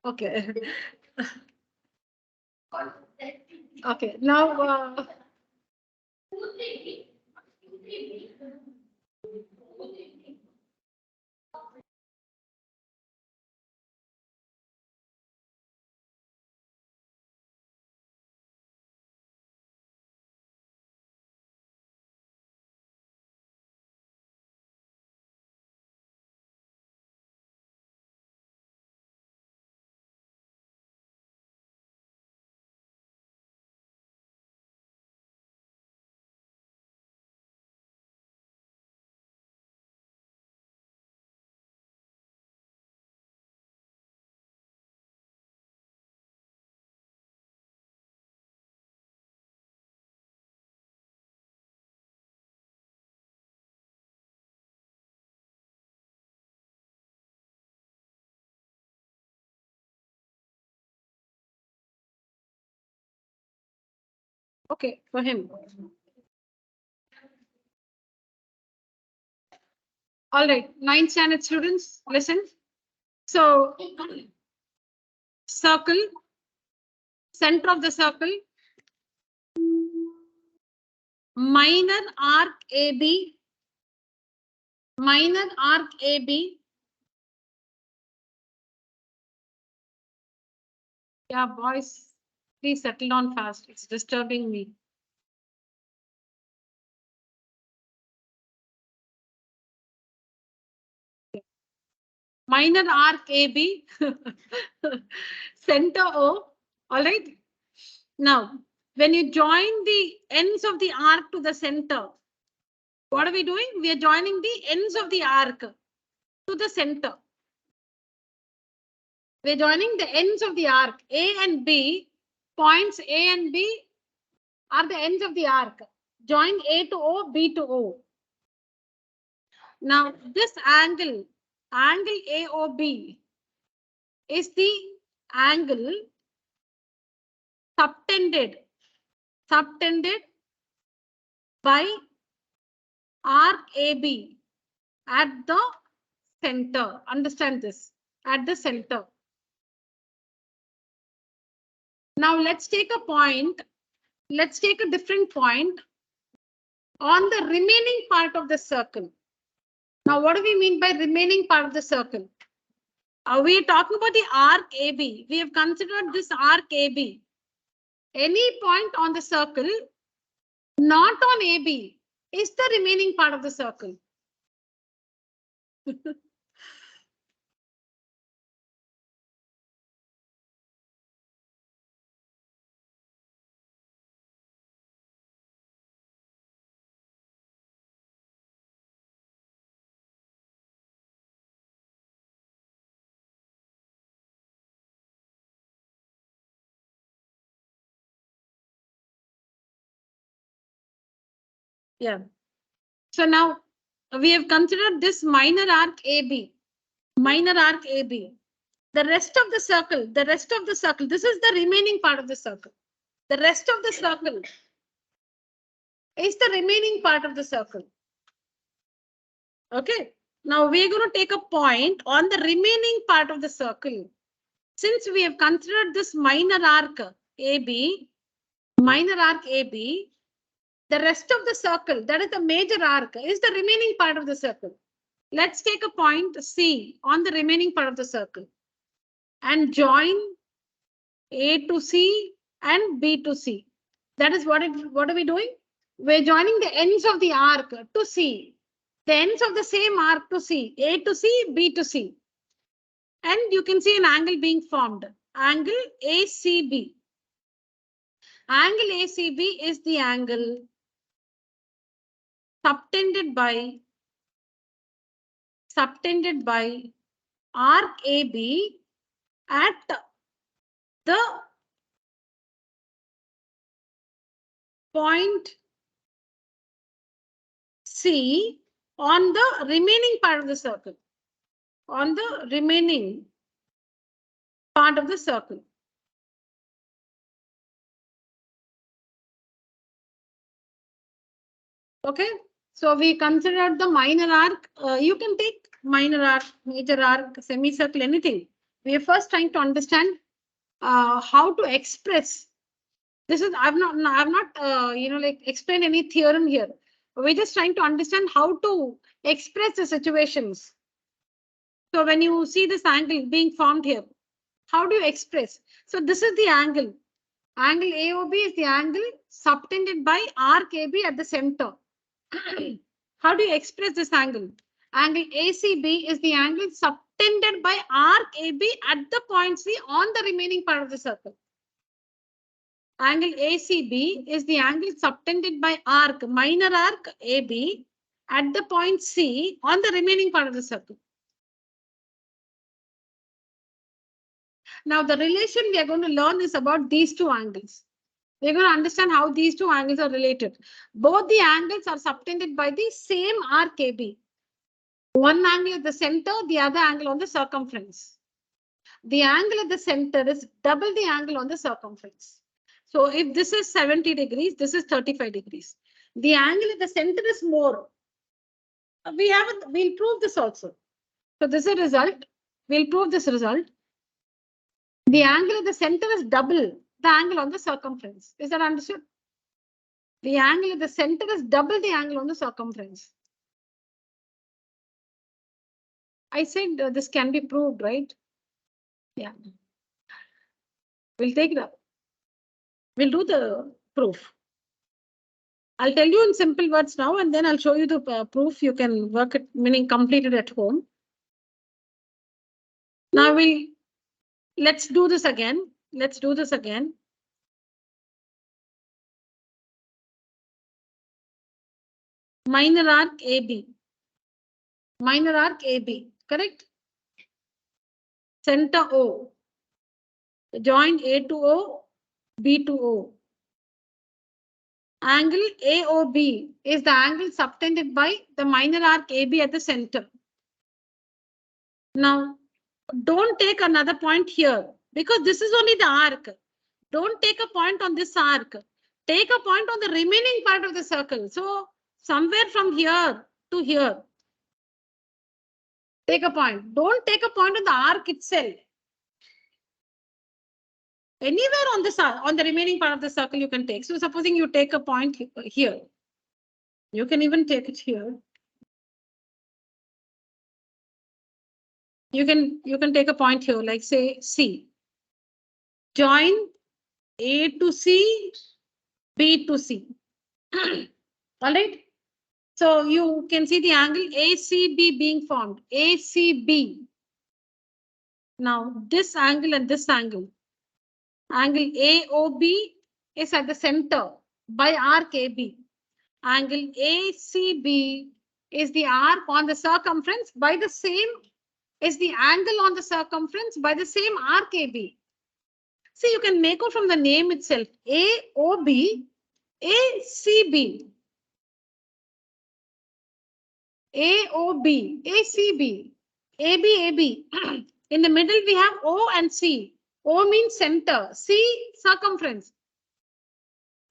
Okay. Okay. Now. Okay, for him. All right, 9th standard students, listen. So, circle, center of the circle, minor arc AB, minor arc AB. Yeah, boys, please settle down fast. It's disturbing me. Minor arc AB, center O, All right. Now, when you join the ends of the arc to the center, what are we doing? We are joining the ends of the arc to the center. We're joining the ends of the arc. A and B, points A and B are the ends of the arc. Join A to O, B to O. Now, this angle AOB, is the angle subtended by arc AB at the center. Understand this, at the center. Now let's take a point. Let's take a different point on the remaining part of the circle. Now, what do we mean by remaining part of the circle? We are talking about the arc AB. We have considered this arc AB. Any point on the circle not on AB is the remaining part of the circle. Yeah. So now we have considered this minor arc AB. Minor arc AB. The rest of the circle, this is the remaining part of the circle. The rest of the circle is the remaining part of the circle. Okay. Now we're going to take a point on the remaining part of the circle. Since we have considered this minor arc AB, the rest of the circle, that is the major arc, is the remaining part of the circle. Let's take a point C on the remaining part of the circle and join A to C and B to C. That is what are we doing? We're joining the ends of the arc to C. The ends of the same arc to C. A to C, B to C. And you can see an angle being formed. Angle ACB. Angle ACB is the angle subtended by arc AB at the point C on the remaining part of the circle. On the remaining part of the circle. Okay, so we considered the minor arc. You can take minor arc, major arc, semicircle, anything. We are first trying to understand how to express. This is I've not like explained any theorem here. We're just trying to understand how to express the situations. So when you see this angle being formed here, how do you express? So this is the angle. Angle AOB is the angle subtended by arc AB at the center. How do you express this angle? Angle ACB is the angle subtended by arc AB at the point C on the remaining part of the circle. Angle ACB is the angle subtended by arc, minor arc AB at the point C on the remaining part of the circle. Now the relation we are going to learn is about these two angles. We're going to understand how these two angles are related. Both the angles are subtended by the same arc AB. One angle at the center, the other angle on the circumference. The angle at the center is double the angle on the circumference. So if this is 70 degrees, this is 35 degrees. The angle at the center is more. We'll prove this also. So this is a result. We'll prove this result. The angle at the center is double the angle on the circumference. Is that understood? The angle at the center is double the angle on the circumference. I said this can be proved, right? Yeah. We'll take it up. We'll do the proof. I'll tell you in simple words now, and then I'll show you the proof. You can work it, meaning complete it at home. Now let's do this again. let's do this again. Minor arc AB. Minor arc AB, correct? Center O. Join A to O, B to O. Angle AOB is the angle subtended by the minor arc AB at the center. Now, don't take another point here because this is only the arc. Don't take a point on this arc. Take a point on the remaining part of the circle. So somewhere from here to here. Take a point. Don't take a point on the arc itself. Anywhere on this on the remaining part of the circle you can take. So supposing you take a point here. You can even take it here. You can take a point here, like say C. Join A to C, B to C. All right. So you can see the angle ACB being formed. ACB. Now this angle and this angle. Angle AOB is at the center by arc AB. Angle ACB is the arc on the circumference by the same is the angle on the circumference by the same arc AB. See, you can make out from the name itself. AOB, ACB. AOB, ACB, AB, AB. In the middle, we have O and C. O means center, C circumference.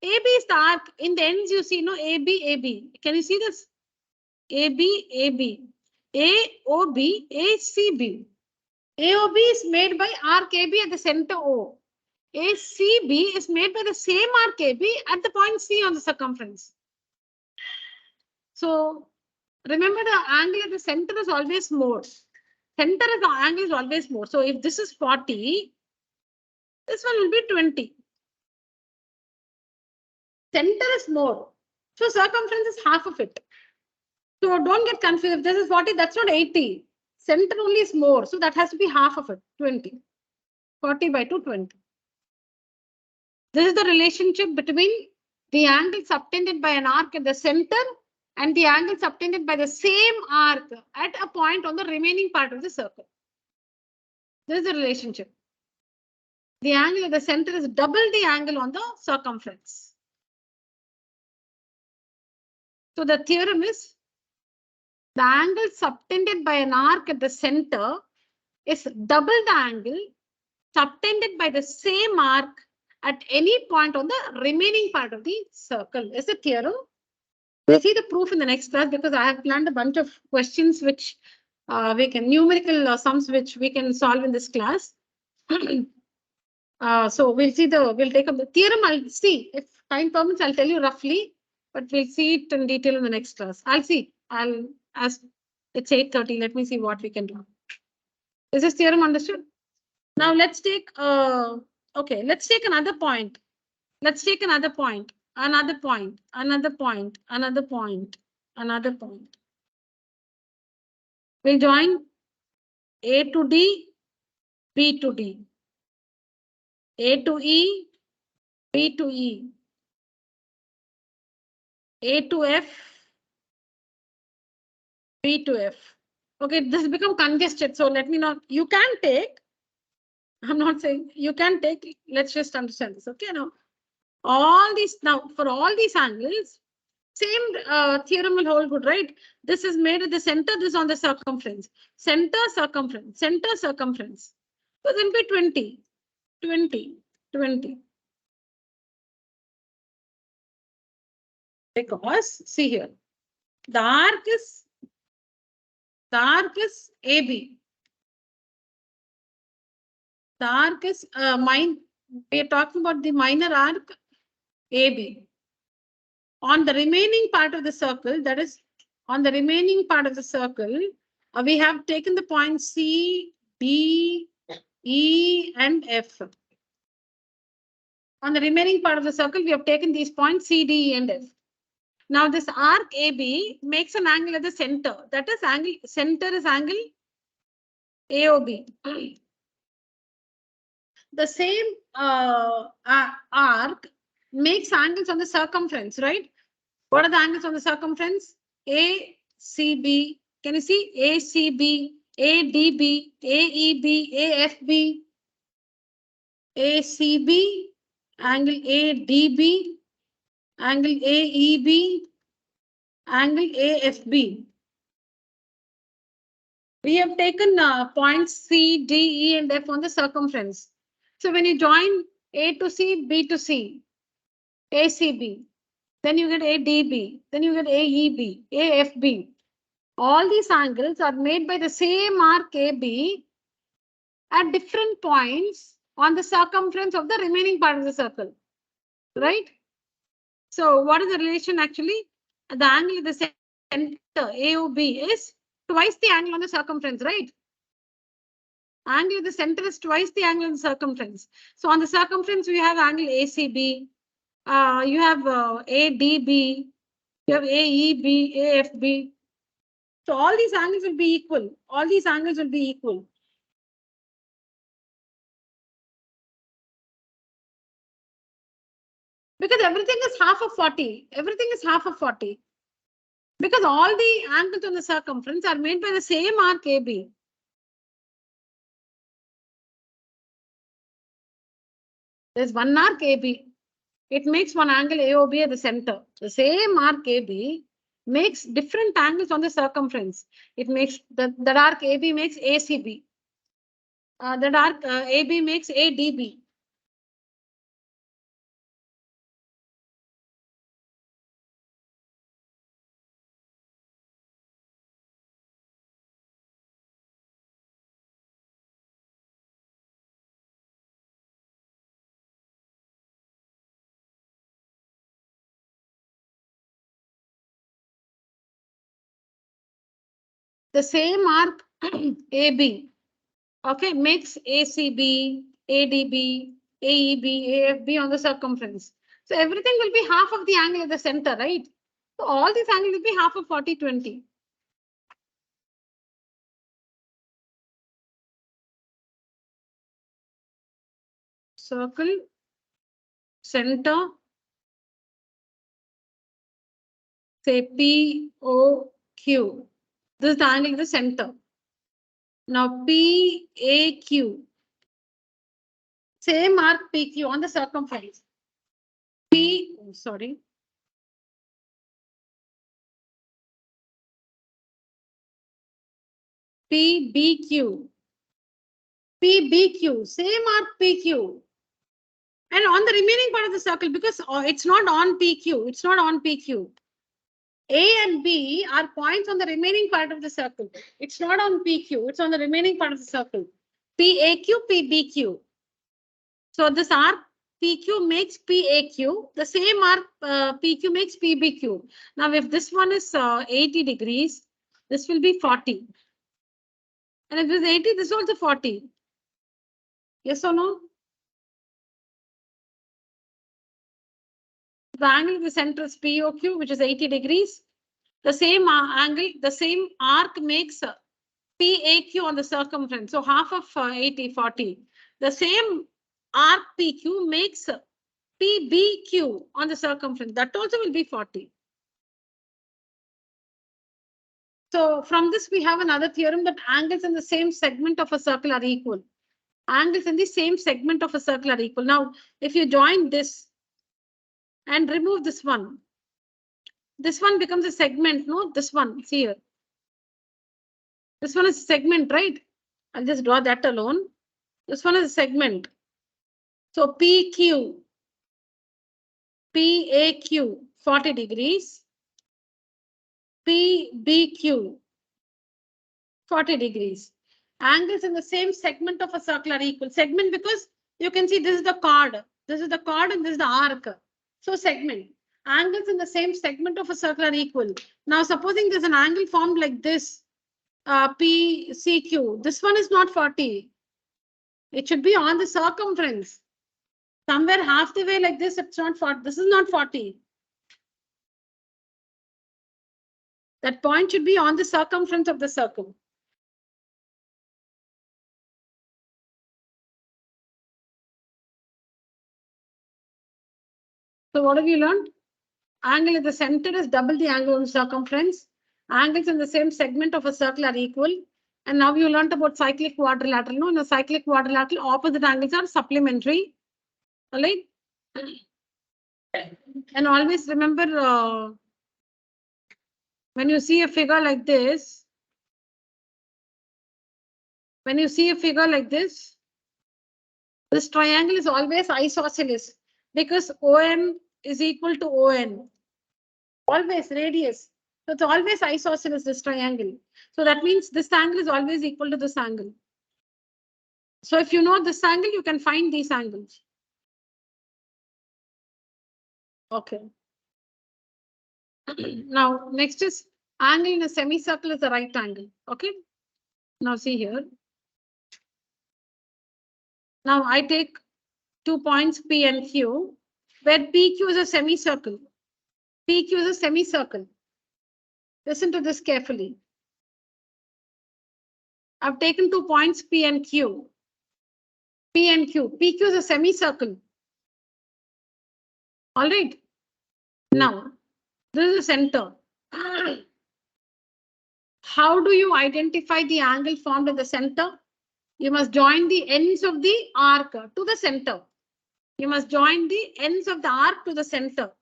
AB is the arc. In the ends, you see, no, AB, AB. Can you see this? AB, AB. AOB, ACB. AOB is made by arc AB at the center O. ACB is made by the same arc AB at the point C on the circumference. So remember, the angle at the center is always more. Center of the angle is always more. So if this is 40, this one will be 20. Center is more. So circumference is half of it. So don't get confused. If this is 40, that's not 80. Center only is more. So that has to be half of it, 20. 40 by 2, 20. This is the relationship between the angle subtended by an arc at the center and the angle subtended by the same arc at a point on the remaining part of the circle. This is the relationship. The angle at the center is double the angle on the circumference. So the theorem is the angle subtended by an arc at the center is double the angle subtended by the same arc at any point on the remaining part of the circle. Is the theorem. We'll see the proof in the next class because I have planned a bunch of questions which we can numerical sums which we can solve in this class. So we'll take up the theorem. I'll see if time permits. I'll tell you roughly, but we'll see it in detail in the next class. As it's 8:30. Let me see what we can do. Is this theorem understood? Now let's take okay. Let's take another point. Let's take another point. Another point. Another point. Another point. Another point. We'll join A to D, B to D. A to E, B to E. A to F, B to F. Okay, this has become congested. So let me not, you can take, I'm not saying you can take, let's just understand this. Okay, now all these, now for all these angles, same theorem will hold good, right? This is made at the center, this on the circumference. Center, circumference, center, circumference. So then be 20, 20, 20. Because see here, the arc is AB. The arc is we are talking about the minor arc AB. On the remaining part of the circle, that is on the remaining part of the circle, we have taken the points C, D, E, and F. On the remaining part of the circle, we have taken these points C, D, E, and F. Now this arc AB makes an angle at the center. That is angle, center is angle AOB. the same arc makes angles on the circumference, right? What are the angles on the circumference? ACB. Can you see? ACB, ADB, AEB, AFB, ACB, angle ADB, angle AEB, angle AFB. We have taken points C, D, E, and F on the circumference. So when you join A to C, B to C, ACB, then you get ADB, then you get AEB, AFB. All these angles are made by the same arc AB at different points on the circumference of the remaining part of the circle, right? So what is the relation actually? The angle at the center, AOB, is twice the angle on the circumference, right? Angle at the center is twice the angle on the circumference. So on the circumference, we have angle ACB, you have ADB, you have AEB, AFB. So all these angles will be equal. All these angles will be equal. Because everything is half of 40. Everything is half of 40. Because all the angles on the circumference are made by the same arc AB. There's one arc AB. It makes one angle AOB at the center. The same arc AB makes different angles on the circumference. It makes that arc AB makes ACB. That arc AB makes ADB. The same arc AB, okay, makes ACB, ADB, AEB, AFB on the circumference. So everything will be half of the angle at the center, right? So all these angles will be half of 40, 20. Circle, center, say POQ. This is the angle in the center. Now PAQ. Same arc PQ on the circumference. PBQ. PBQ. Same arc PQ. And on the remaining part of the circle, because it's not on PQ. It's not on PQ. A and B are points on the remaining part of the circle. It's not on PQ. It's on the remaining part of the circle. PAQ, PBQ. So this arc PQ makes PAQ. The same arc PQ makes PBQ. Now, if this one is 80 degrees, this will be 40. And if this is 80, this is also 40. Yes or no? The angle in the center is POQ, which is 80 degrees. The same angle, the same arc makes PAQ on the circumference. So half of 80, 40. The same arc PQ makes PBQ on the circumference. That also will be 40. So from this, we have another theorem that angles in the same segment of a circle are equal. Angles in the same segment of a circle are equal. Now, if you join this and remove this one becomes a segment, no? This one, see here. This one is a segment, right? I'll just draw that alone. This one is a segment. So PQ, PAQ, 40 degrees. PBQ, 40 degrees. Angles in the same segment of a circle are equal. Segment because you can see this is the chord. This is the chord and this is the arc. So segment. Angles in the same segment of a circle are equal. Now supposing there's an angle formed like this, PCQ. This one is not 40. It should be on the circumference. Somewhere half the way like this, it's not 40. This is not 40. That point should be on the circumference of the circle. So what have you learned? Angle at the center is double the angle on circumference. Angles in the same segment of a circle are equal. And now you learned about cyclic quadrilateral. No, in a cyclic quadrilateral, opposite angles are supplementary. All right. And always remember, when you see a figure like this, this triangle is always isosceles because OM is equal to ON. Always radius. So it's always isosceles, this triangle. So that means this angle is always equal to this angle. So if you know this angle, you can find these angles. Okay. Now, next is angle in a semicircle is the right angle. Okay. Now see here. Now I take 2 points P and Q, where PQ is a semicircle. PQ is a semicircle. Listen to this carefully. I've taken 2 points P and Q. P and Q. PQ is a semicircle. All right. Now, this is the center. How do you identify the angle formed at the center? You must join the ends of the arc to the center. You must join the ends of the arc to the center.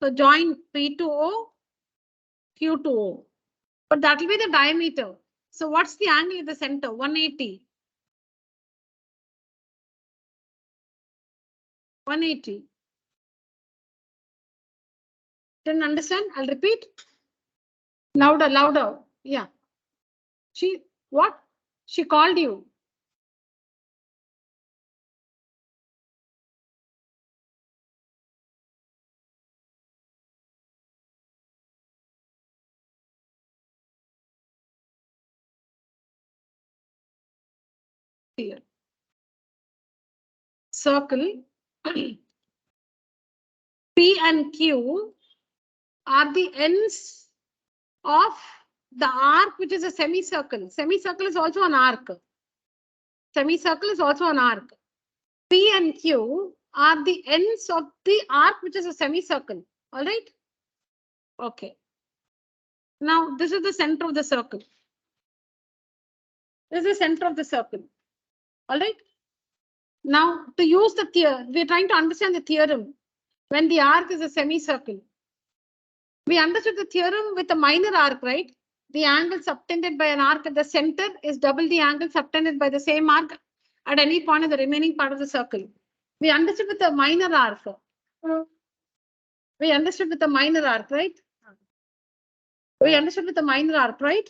So join P to O, Q to O. But that will be the diameter. So what's the angle at the center? 180. 180. Didn't understand? I'll repeat. Louder, louder. Yeah. What? She called you. Here. Circle. P and Q are the ends of the arc, which is a semicircle. Semicircle is also an arc. Semicircle is also an arc. P and Q are the ends of the arc, which is a semicircle. All right. Okay. Now, this is the center of the circle. This is the center of the circle. All right. Now, to use the theorem, we're trying to understand the theorem when the arc is a semicircle. We understood the theorem with a minor arc, right? The angle subtended by an arc at the center is double the angle subtended by the same arc at any point in the remaining part of the circle. We understood with a minor arc. We understood with a minor arc, right? We understood with a minor arc, right?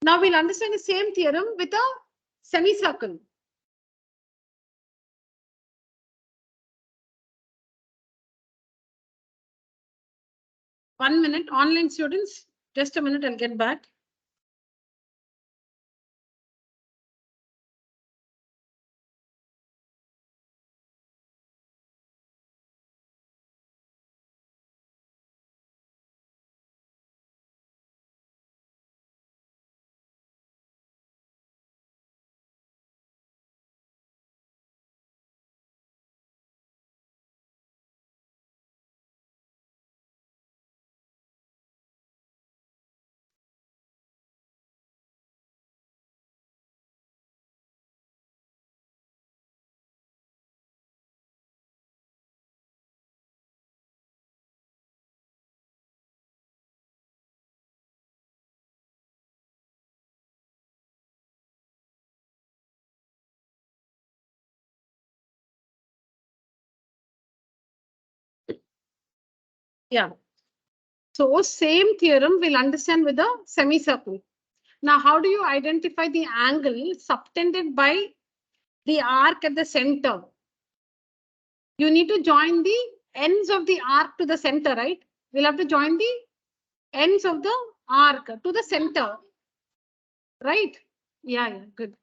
Now we'll understand the same theorem with a semicircle. One minute, online students, just a minute, I'll get back. Yeah. So same theorem we'll understand with a semicircle. Now, how do you identify the angle subtended by the arc at the center? You need to join the ends of the arc to the center, right? We'll have to join the ends of the arc to the center, right? Yeah, good.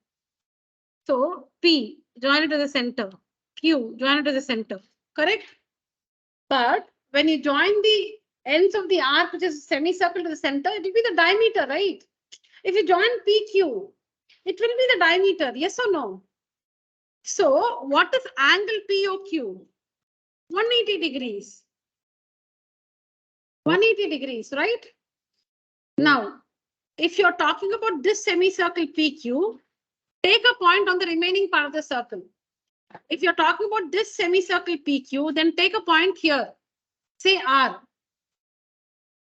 So P, join it to the center. Q, join it to the center, correct? But when you join the ends of the arc, which is semicircle to the center, it will be the diameter, right? If you join PQ, it will be the diameter, yes or no? So what is angle POQ? 180 degrees. 180 degrees, right? Now, if you're talking about this semicircle PQ, take a point on the remaining part of the circle. If you're talking about this semicircle PQ, then take a point here. Say R.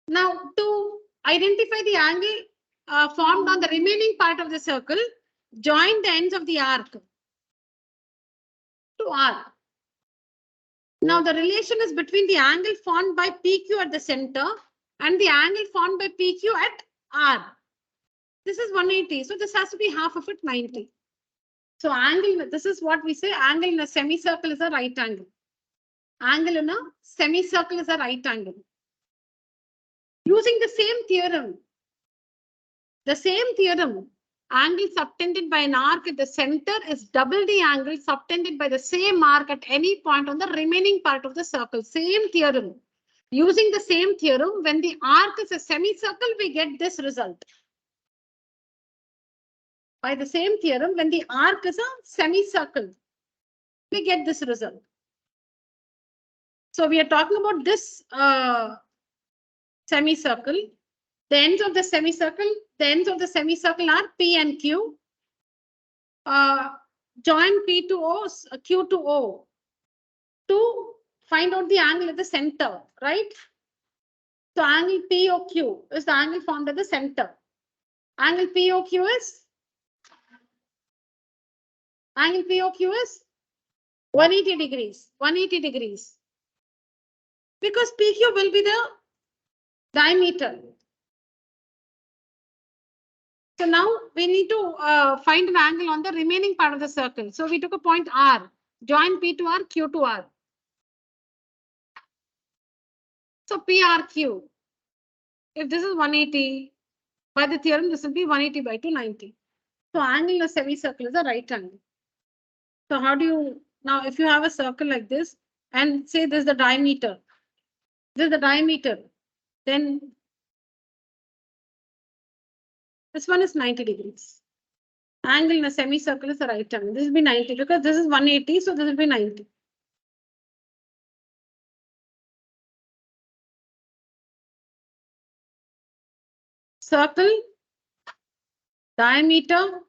Now, to identify the angle formed on the remaining part of the circle, join the ends of the arc to R. Now, the relation is between the angle formed by PQ at the center and the angle formed by PQ at R. This is 180. So this has to be half of it, 90. So angle, this is what we say, angle in a semicircle is a right angle. Angle in a semicircle is a right angle. Using the same theorem, angle subtended by an arc at the center is double the angle subtended by the same arc at any point on the remaining part of the circle. Same theorem. Using the same theorem, when the arc is a semicircle, we get this result. By the same theorem, when the arc is a semicircle, we get this result. So we are talking about this semicircle. The ends of the semicircle are P and Q. Join P to O, Q to O to find out the angle at the center, right? So angle POQ is the angle formed at the center. Angle POQ is 180 degrees. 180 degrees. Because PQ will be the diameter. So now we need to find an angle on the remaining part of the circle. So we took a point R. Join P to R, Q to R. So PRQ. If this is 180, by the theorem, this will be 180 by 290. So angle in a semicircle is a right angle. So how do you, now if you have a circle like this and say this is the diameter, then this one is 90 degrees. Angle in a semicircle is a right angle. This will be 90 because this is 180, so this will be 90. Circle, diameter,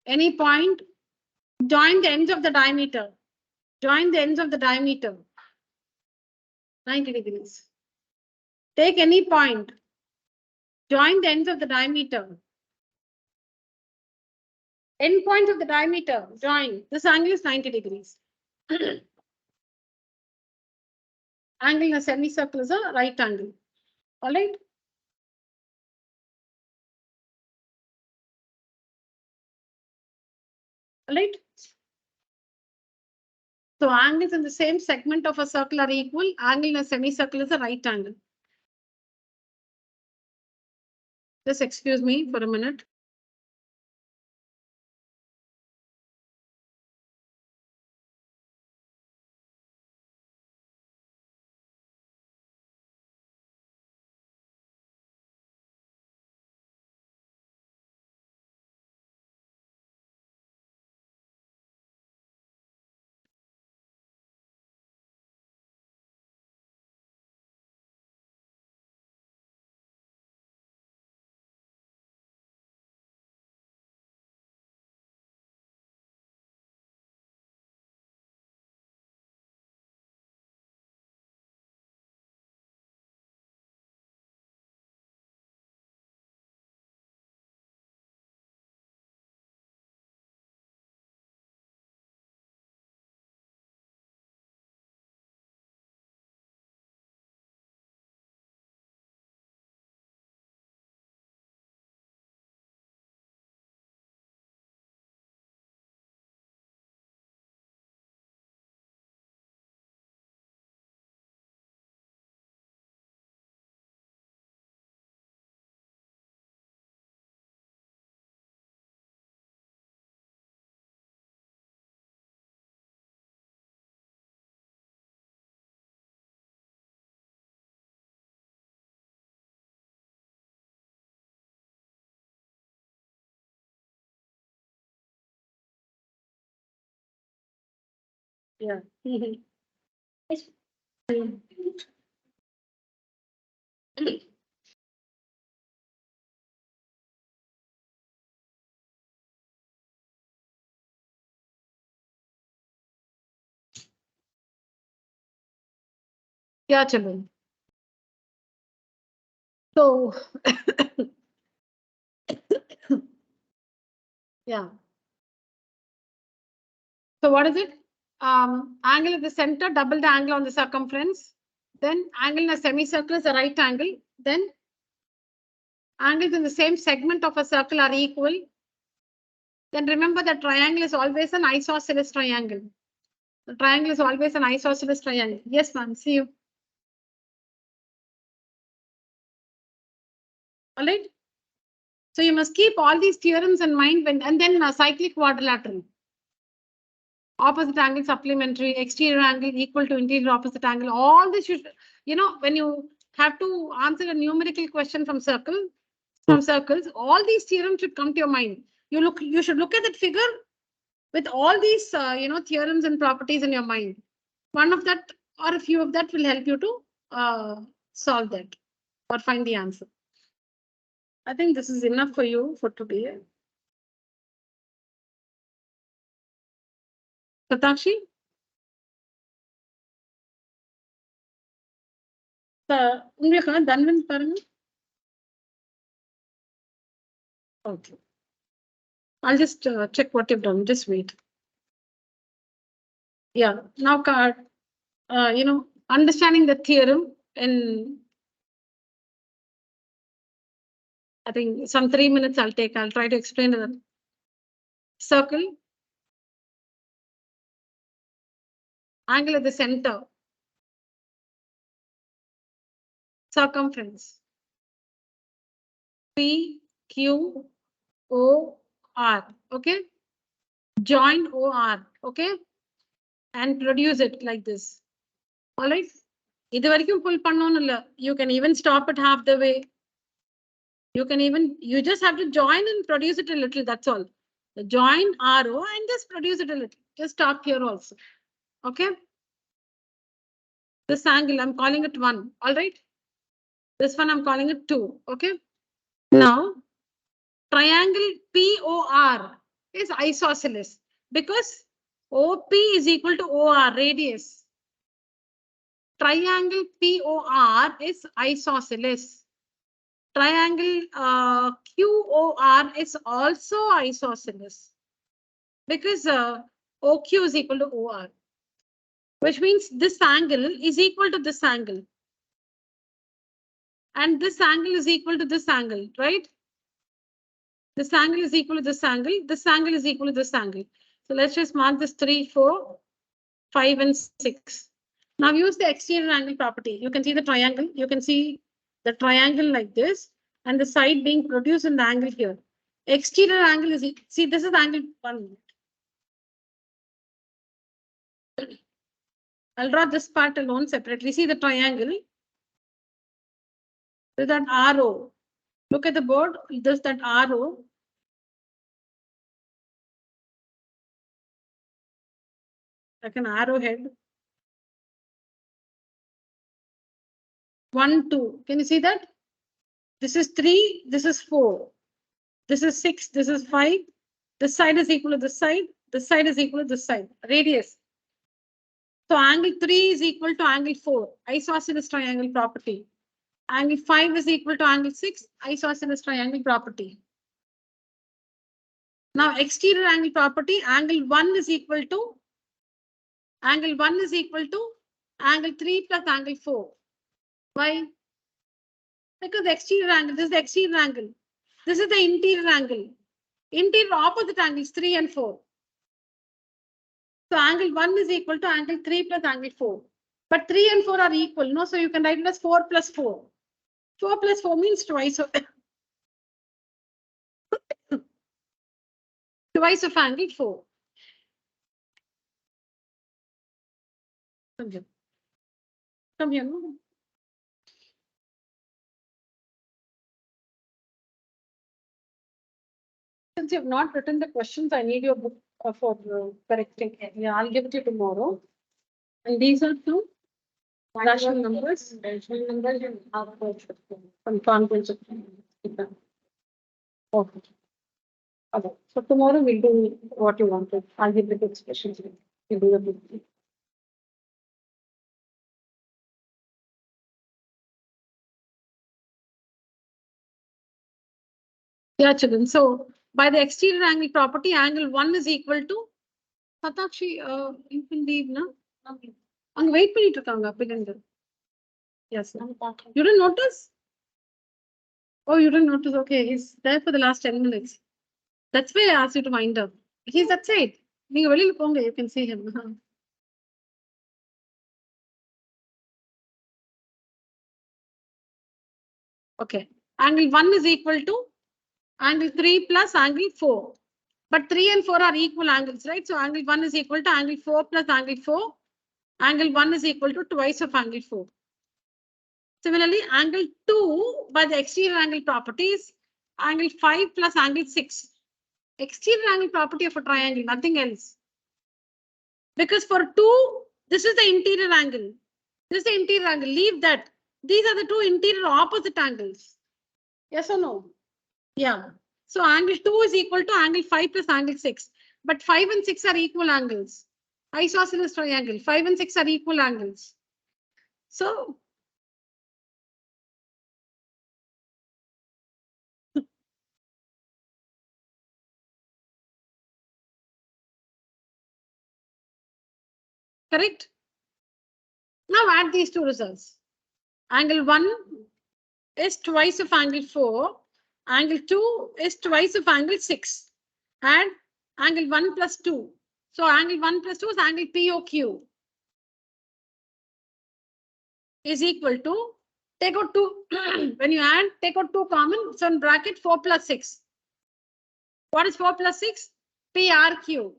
any point, join the ends of the diameter. Join the ends of the diameter. 90 degrees. Take any point. Join the ends of the diameter. End points of the diameter. Join. This angle is 90 degrees. Angle in a semicircle is a right angle. All right. All right. So angles in the same segment of a circle are equal. Angle in a semicircle is a right angle. Just excuse me for a minute. Yeah. Yeah, chalo. So, yeah. So what is it? Angle at the center, double the angle on the circumference. Then angle in a semicircle is a right angle. Then angles in the same segment of a circle are equal. Then remember that triangle is always an isosceles triangle. The triangle is always an isosceles triangle. Yes, ma'am. See you. All right. So you must keep all these theorems in mind when, and then a cyclic quadrilateral. Opposite angle supplementary, exterior angle equal to interior opposite angle. All this should, when you have to answer a numerical question from circles, all these theorems should come to your mind. You should look at that figure with all these, theorems and properties in your mind. One of that or a few of that will help you to solve that or find the answer. I think this is enough for you for today. Satakshi? உங்களுக்கு தன்வன் பாருங்க. Okay. I'll just check what you've done. Just wait. Yeah. Now, understanding the theorem in, I think some 3 minutes I'll take. I'll try to explain the circle, angle at the center, circumference, P, Q, O, R. Okay. Join OR. Okay. And produce it like this. All right. இது வரைக்கும் pull பண்ணனும் இல்ல. You can even stop it half the way. You just have to join and produce it a little. That's all. Join RO and just produce it a little. Just stop here also. Okay. This angle, I'm calling it 1. All right. This one, I'm calling it 2. Okay. Now, triangle POR is isosceles because OP is equal to OR, radius. Triangle POR is isosceles. Triangle QOR is also isosceles because OQ is equal to OR, which means this angle is equal to this angle. And this angle is equal to this angle, right? This angle is equal to this angle. This angle is equal to this angle. So let's just mark this 3, 4, 5, and 6. Now use the exterior angle property. You can see the triangle. You can see the triangle like this and the side being produced in the angle here. Exterior angle is, see, this is angle 1. I'll draw this part alone separately. See the triangle. There's that arrow. Look at the board. There's that arrow. Like an arrowhead. 1, 2. Can you see that? This is 3. This is 4. This is 6. This is 5. This side is equal to this side. This side is equal to this side. Radius. So angle 3 is equal to angle 4. Isosceles triangle property. Angle 5 is equal to angle 6. Isosceles triangle property. Now exterior angle property. Angle 1 is equal to angle 3 plus angle 4. Why? Because the exterior angle, this is the exterior angle. This is the interior angle. Interior opposite angles 3 and 4. So angle 1 is equal to angle 3 plus angle 4. But 3 and 4 are equal, no? So you can write it as 4 plus 4. 4 plus 4 means twice of twice of angle 4. Come here. Come here. No? Since you have not written the questions, I need your book for correcting. Yeah, I'll give it to you tomorrow. And these are two rational numbers. Rational numbers and congruence. Okay. Okay. So tomorrow we'll do what you wanted. Algebraic expressions. We'll do it. Yeah, children. So by the exterior angle property, angle 1 is equal to Satakshi, you can leave, no? Ang wait பண்ணிட்டு இருக்காங்க பிள்ளைங்க. Yes. You didn't notice? Oh, you didn't notice. Okay, he's there for the last 10 minutes. That's why I asked you to wind up. He's that side. நீங்க வெளியில போங்க, you can see him. Okay. Angle 1 is equal to angle 3 plus angle 4. But 3 and 4 are equal angles, right? So angle 1 is equal to angle 4 plus angle 4. Angle 1 is equal to twice of angle 4. Similarly, angle 2 by the exterior angle properties, angle 5 plus angle 6. Exterior angle property of a triangle, nothing else. Because for 2, this is the interior angle. This is the interior angle. Leave that. These are the two interior opposite angles. Yes or no? Yeah. So angle 2 is equal to angle 5 plus angle 6. But 5 and 6 are equal angles. Isosceles triangle. 5 and 6 are equal angles. So correct? Now add these two results. Angle 1 is twice of angle 4. Angle 2 is twice of angle 6. And angle 1 plus 2. So angle 1 plus 2 is angle POQ. Is equal to, take out 2. When you add, take out 2 common. So in bracket 4 plus 6. What is 4 plus 6? PRQ.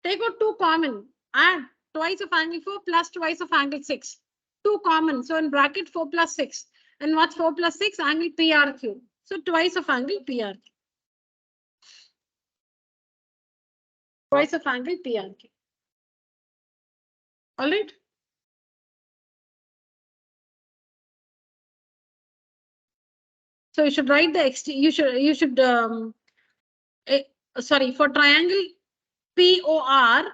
Take out 2 common. Add twice of angle 4 plus twice of angle 6. 2 common. So in bracket 4 plus 6. And what's 4 plus 6? Angle PRQ. So twice of angle PRQ. Twice of angle PRQ. All right. So you should write the sorry, for triangle POR,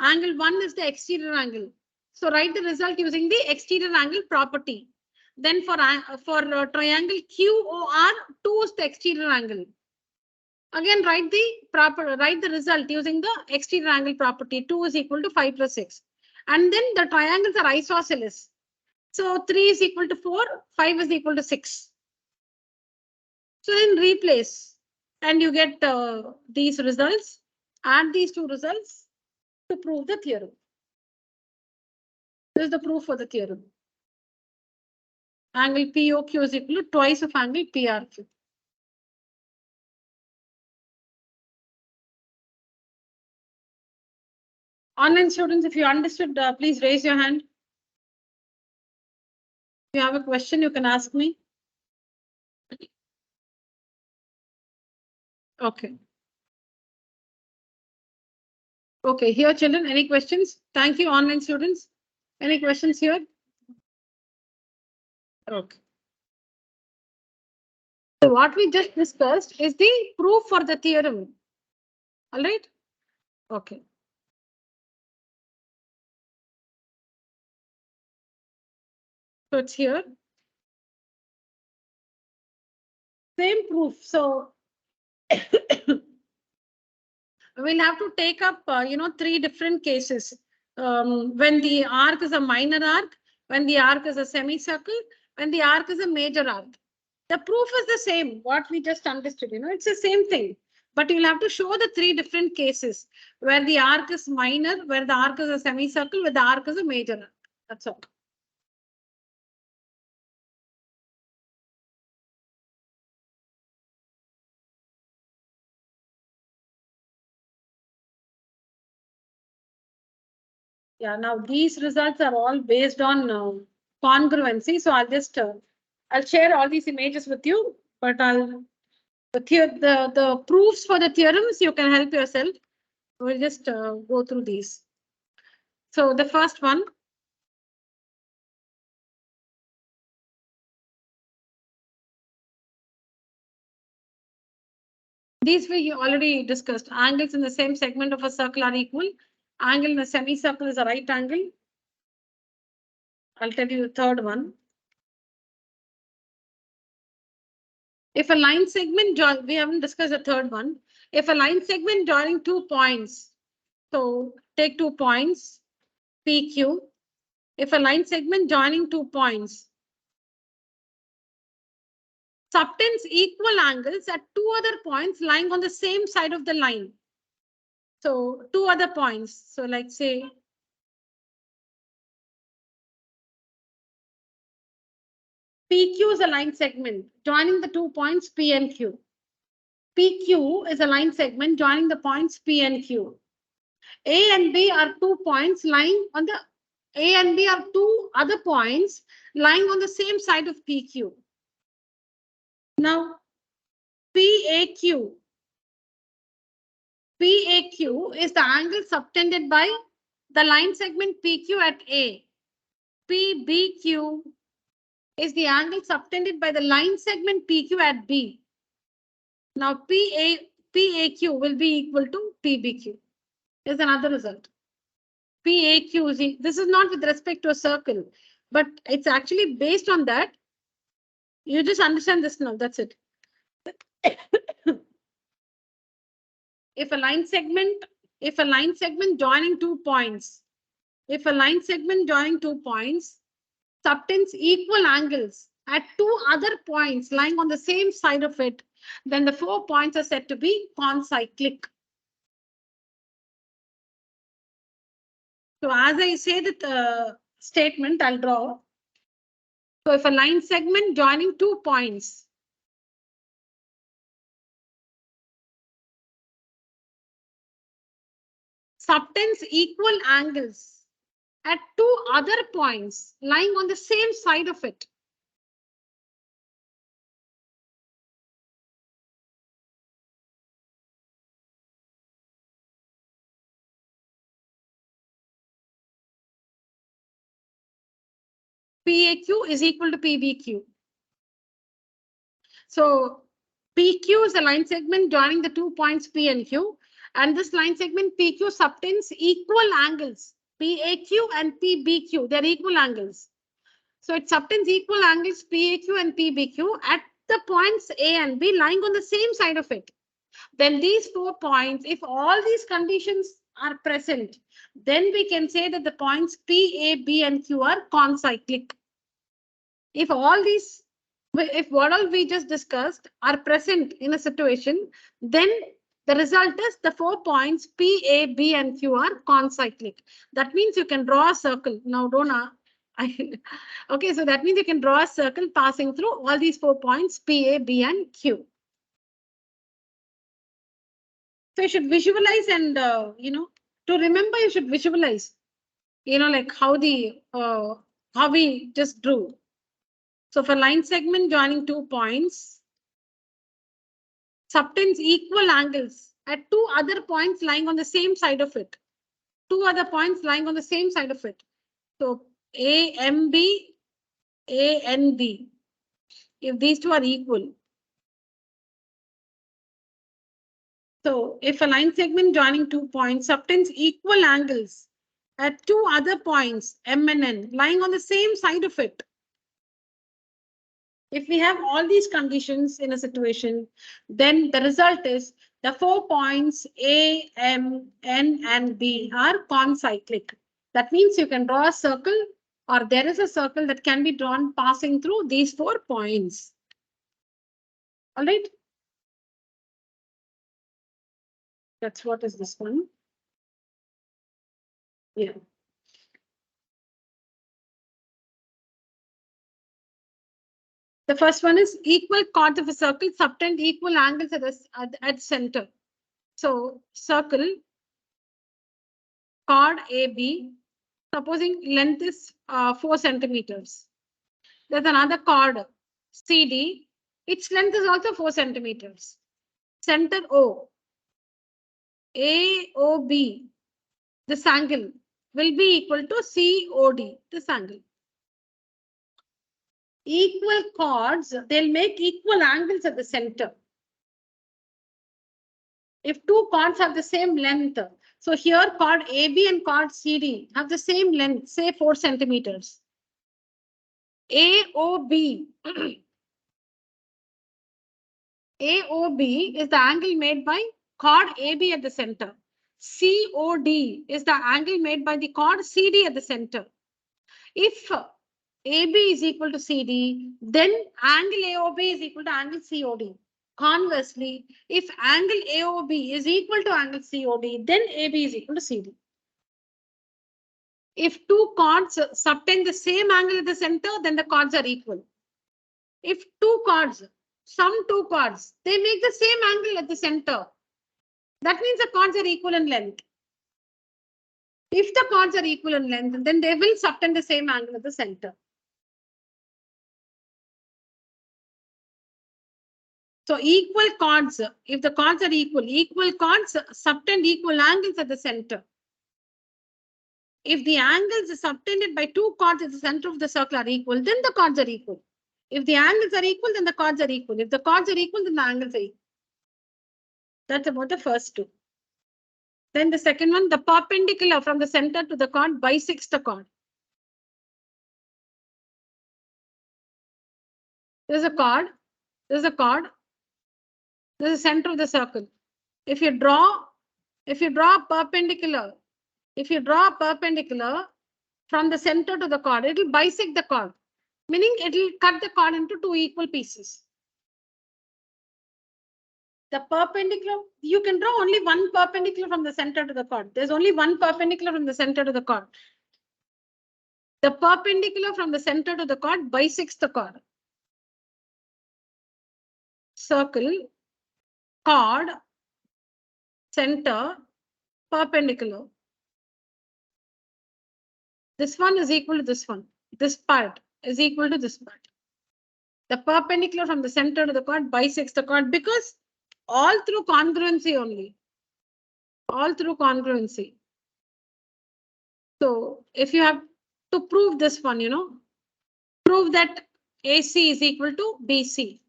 angle 1 is the exterior angle. So write the result using the exterior angle property. Then for triangle QOR, 2 is the exterior angle. Again, write the result using the exterior angle property. 2 is equal to 5 plus 6. And then the triangles are isosceles. So 3 is equal to 4, 5 is equal to 6. So then replace and you get these results. Add these two results to prove the theorem. This is the proof for the theorem. Angle POQ is equal to twice of angle PRQ. Online students, if you understood, please raise your hand. If you have a question, you can ask me. Okay. Okay, here children, any questions? Thank you, online students. Any questions here? Okay. So what we just discussed is the proof for the theorem. All right. Okay. So it's here. Same proof. So we'll have to take up, 3 different cases. When the arc is a minor arc, when the arc is a semicircle, when the arc is a major arc. The proof is the same, what we just understood, it's the same thing. But you'll have to show the 3 different cases where the arc is minor, where the arc is a semicircle, where the arc is a major arc. That's all. Yeah, now these results are all based on congruency. So I'll just I'll share all these images with you, but the proofs for the theorems you can help yourself. We'll just go through these. So the first one, these we already discussed. Angles in the same segment of a circle are equal. Angle in a semicircle is a right angle. I'll tell you the third one. If a line segment join, we haven't discussed the third one. If a line segment joining 2 points, so take 2 points, PQ. If a line segment joining 2 points subtends equal angles at 2 other points lying on the same side of the line. So 2 other points. So like say PQ is a line segment joining the 2 points P and Q. PQ is a line segment joining the points P and Q. A and B are 2 points lying on the A and B are 2 other points lying on the same side of PQ. Now PAQ is the angle subtended by the line segment PQ at A. PBQ is the angle subtended by the line segment PQ at B. Now PAQ will be equal to PBQ. Is another result. PAQ is, this is not with respect to a circle, but it's actually based on that. You just understand this now, that's it. If a line segment joining 2 points, subtends equal angles at 2 other points lying on the same side of it, then the 4 points are said to be concyclic. So as I say the statement, I'll draw. So if a line segment joining 2 points subtends equal angles at 2 other points lying on the same side of it, PAQ is equal to PBQ. So PQ is a line segment joining the 2 points P and Q, and this line segment PQ subtends equal angles. PAQ and PBQ, they're equal angles. So it subtends equal angles PAQ and PBQ at the points A and B lying on the same side of it. Then these 4 points, if all these conditions are present, then we can say that the points P, A, B, and Q are concyclic. If what all we just discussed are present in a situation, then the result is the 4 points P, A, B, and Q are concyclic. That means you can draw a circle. Now, okay, so that means you can draw a circle passing through all these 4 points P, A, B, and Q. So you should visualize and, to remember, you should visualize, like how we just drew. So for line segment joining 2 points, subtends equal angles at 2 other points lying on the same side of it. 2 other points lying on the same side of it. So AMB, ANB. If these 2 are equal. So if a line segment joining 2 points subtends equal angles at 2 other points, M and N, lying on the same side of it. If we have all these conditions in a situation, then the result is the 4 points A, M, N, and B are concyclic. That means you can draw a circle, or there is a circle that can be drawn passing through these 4 points. All right. That's what is this one. Yeah. The first one is equal chords of a circle subtend equal angles at center. So circle chord AB, supposing length is 4 centimeters. There's another chord CD. Its length is also 4 centimeters. Center O. AOB. This angle will be equal to COD, this angle. Equal chords, they'll make equal angles at the center. If two chords have the same length, so here chord AB and chord CD have the same length, say 4 centimeters. AOB, AOB is the angle made by chord AB at the center. COD is the angle made by the chord CD at the center. If AB is equal to CD, then angle AOB is equal to angle COD. Conversely, if angle AOB is equal to angle COD, then AB is equal to CD. If two chords subtend the same angle at the center, then the chords are equal. If two chords, two chords, they make the same angle at the center. That means the chords are equal in length. If the chords are equal in length, then they will subtend the same angle at the center. So equal chords, if the chords are equal chords subtend equal angles at the center. If the angles subtended by two chords at the center of the circle are equal, then the chords are equal. If the angles are equal, then the chords are equal. If the chords are equal, then the angles are equal. That's about the first two. Then the second one, the perpendicular from the center to the chord bisects the chord. There's a chord, there's a chord, there's a center of the circle. If you draw a perpendicular, from the center to the chord, it will bisect the chord, meaning it will cut the chord into two equal pieces. The perpendicular, you can draw only one perpendicular from the center to the chord. There's only one perpendicular from the center to the chord. The perpendicular from the center to the chord bisects the chord. Circle, chord, center, perpendicular. This one is equal to this one. This part is equal to this part. The perpendicular from the center to the chord bisects the chord because all through congruency only. All through congruency. So if you have to prove this one, prove that AC is equal to BC.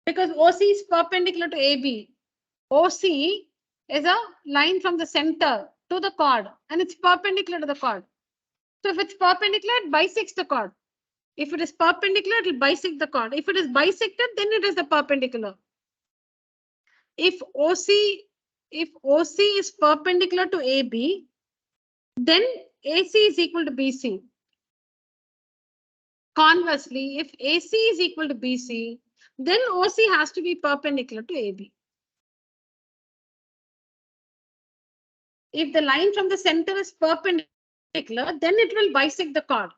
Because OC is perpendicular to AB. OC is a line from the center to the chord and it's perpendicular to the chord. So if it's perpendicular, it bisects the chord. If it is perpendicular, it will bisect the chord. If it is bisected, then it is the perpendicular. If OC is perpendicular to AB, then AC is equal to BC. Conversely, if AC is equal to BC, then OC has to be perpendicular to AB. If the line from the center is perpendicular, then it will bisect the chord.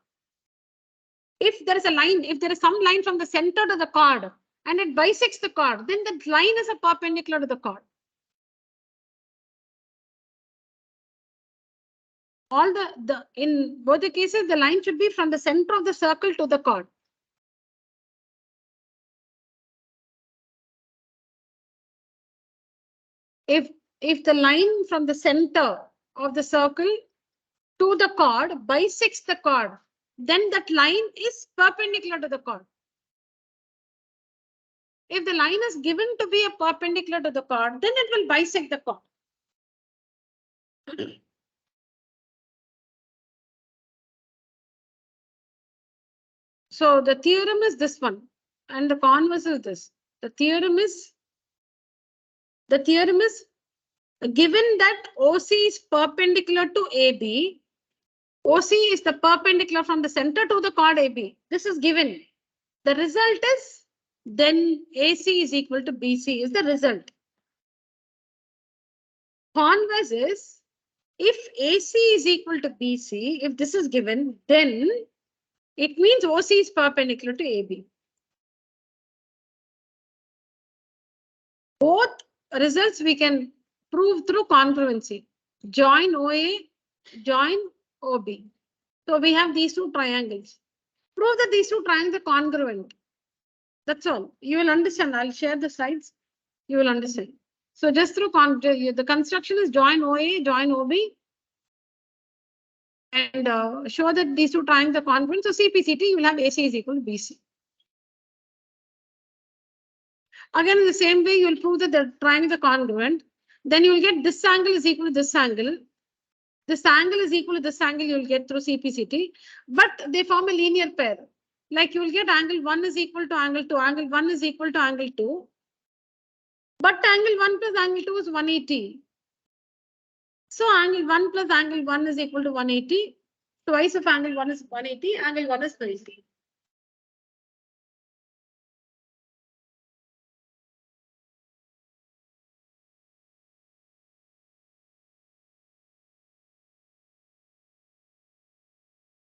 If there is some line from the center to the chord and it bisects the chord, then the line is a perpendicular to the chord. In both the cases, the line should be from the center of the circle to the chord. If the line from the center of the circle to the chord bisects the chord, then that line is perpendicular to the chord. If the line is given to be a perpendicular to the chord, then it will bisect the chord. So the theorem is this one, and the converse is this. The theorem is given that OC is perpendicular to AB. OC is the perpendicular from the center to the chord AB. This is given. The result is then AC is equal to BC is the result. Converse is if AC is equal to BC, if this is given, then it means OC is perpendicular to AB. Both results we can prove through congruency. Join OA, join OB. So we have these two triangles. Prove that these two triangles are congruent. That's all. You will understand. I'll share the slides. You will understand. So just through the construction is join OA, join OB. and show that these two triangles are congruent. So CPCT, you will have AC is equal to BC. Again, in the same way, you will prove that the triangles are congruent. Then you will get this angle is equal to this angle. This angle is equal to this angle you will get through CPCT, but they form a linear pair. Like you will get angle 1 is equal to angle 2, angle 1 is equal to angle 2. But angle 1 plus angle 2 is 180. So angle 1 plus angle 1 is equal to 180. Twice of angle 1 is 180, angle 1 is 90.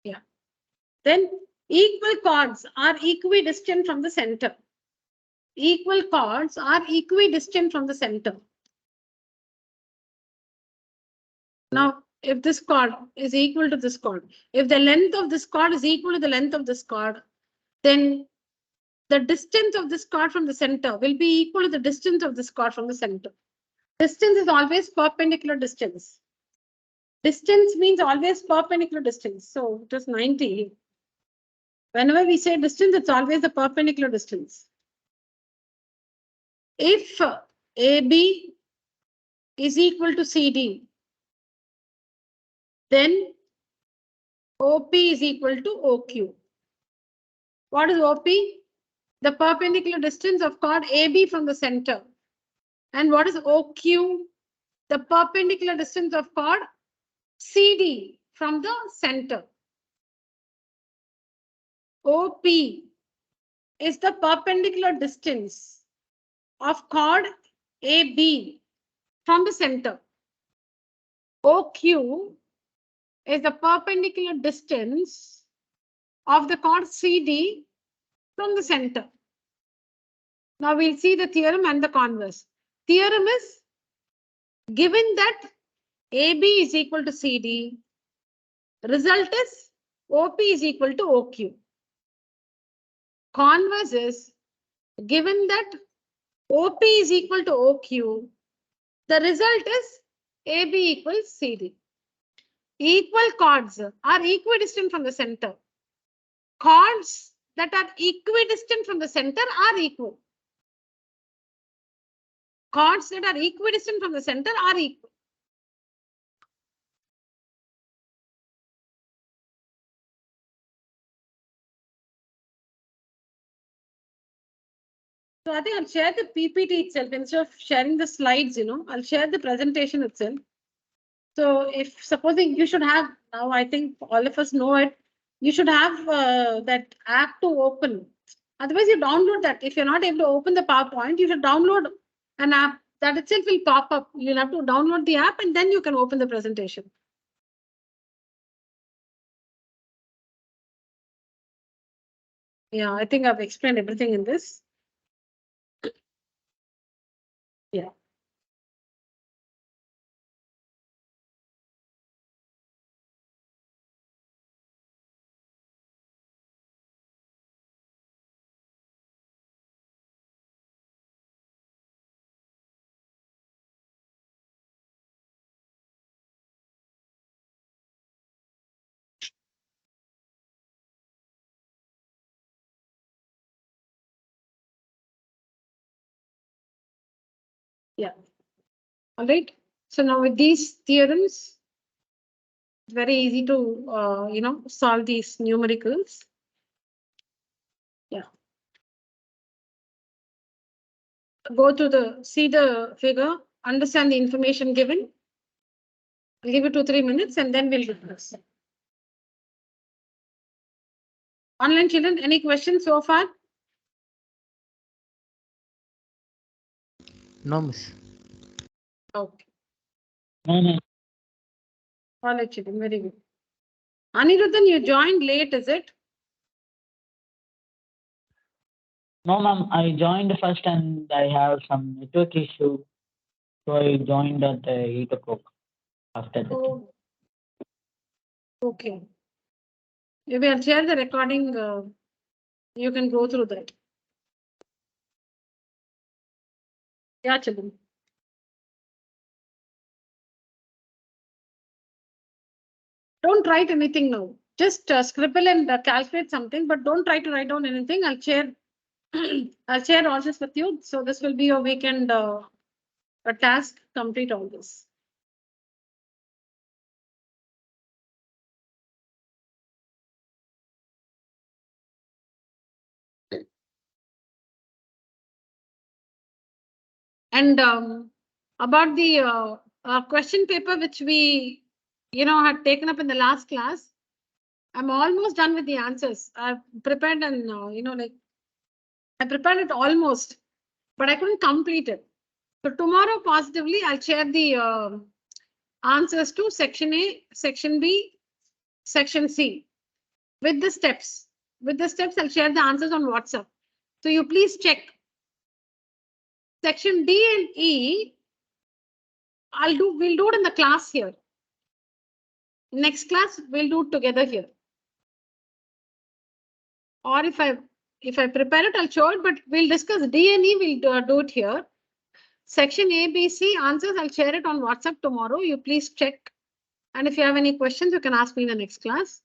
Yeah. Then equal chords are equidistant from the center. Equal chords are equidistant from the center. Now, if this chord is equal to this chord, if the length of this chord is equal to the length of this chord, then the distance of this chord from the center will be equal to the distance of this chord from the center. Distance is always perpendicular distance. Distance means always perpendicular distance. So it is 90. Whenever we say distance, it's always the perpendicular distance. If AB is equal to CD, then OP is equal to OQ. What is OP? The perpendicular distance of chord AB from the center. And what is OQ? The perpendicular distance of chord CD from the center. OP is the perpendicular distance of chord AB from the center. OQ is the perpendicular distance of the chord CD from the center. Now we'll see the theorem and the converse. Theorem is given that AB is equal to CD, result is OP is equal to OQ. Converse is given that OP is equal to OQ, the result is AB equals CD. Equal chords are equidistant from the center. Chords that are equidistant from the center are equal. Chords that are equidistant from the center are equal. So I think I'll share the PPT itself instead of sharing the slides, I'll share the presentation itself. So if supposing you should have, now I think all of us know it, you should have that app to open. Otherwise you download that. If you're not able to open the PowerPoint, you should download an app that itself will pop up. You'll have to download the app and then you can open the presentation. Yeah, I think I've explained everything in this. Yeah. Yeah. All right. So now with these theorems, it's very easy to, solve these numericals. Yeah. Go to see the figure, understand the information given. I'll give it 2-3 minutes and then we'll discuss. Online children, any questions so far? No, miss. Okay. No. All right, children, very good. Aniruddhan, you joined late, is it? No, ma'am. I joined first and I have some network issue. So I joined at 8 o'clock after that. Oh. Okay. Maybe I'll share the recording. You can go through that. Yeah, children. Don't write anything now. Just scribble and calculate something, but don't try to write down anything. I'll share I'll share all this with you. So this will be your weekend a task. Complete all this. And about the question paper which we had taken up in the last class, I'm almost done with the answers. I've prepared and I prepared it almost, but I couldn't complete it. So tomorrow positively I'll share the answers to section A, section B, section C with the steps. With the steps, I'll share the answers on WhatsApp. So you please check. Section D and E, we'll do it in the class here. Next class, we'll do it together here. Or if I prepare it, I'll show it, but we'll discuss D and E, we'll do it here. Section A, B, C answers, I'll share it on WhatsApp tomorrow. You please check. And if you have any questions, you can ask me in the next class.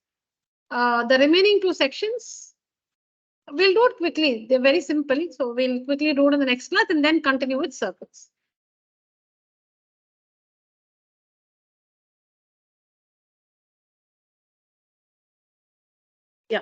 The remaining two sections, we'll do it quickly. They're very simple. So we'll quickly do it in the next class and then continue with circuits. Yeah.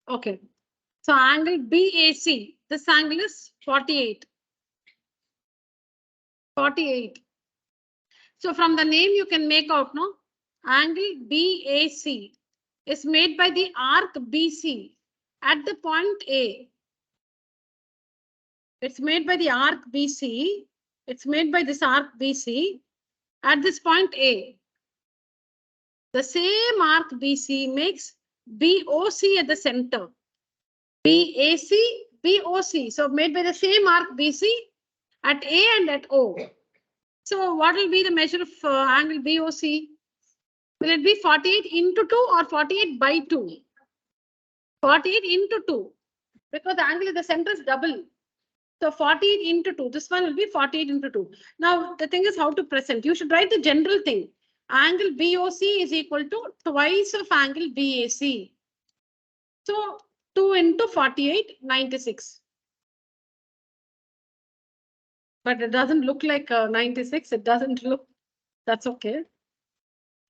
Okay. So angle BAC, this angle is 48. 48. So from the name you can make out, no? Angle BAC is made by the arc BC at the point A. It's made by the arc BC. It's made by this arc BC at this point A. The same arc BC makes BOC at the center. BAC, BOC. So made by the same arc BC at A and at O. So what will be the measure of angle BOC? Will it be 48 into 2 or 48 by 2? 48 into 2. Because the angle at the center is double. So 48 into 2. This one will be 48 into 2. Now the thing is how to present. You should write the general thing. Angle BOC is equal to twice of angle BAC. So 2 into 48, 96. But it doesn't look like 96. It doesn't look. That's okay.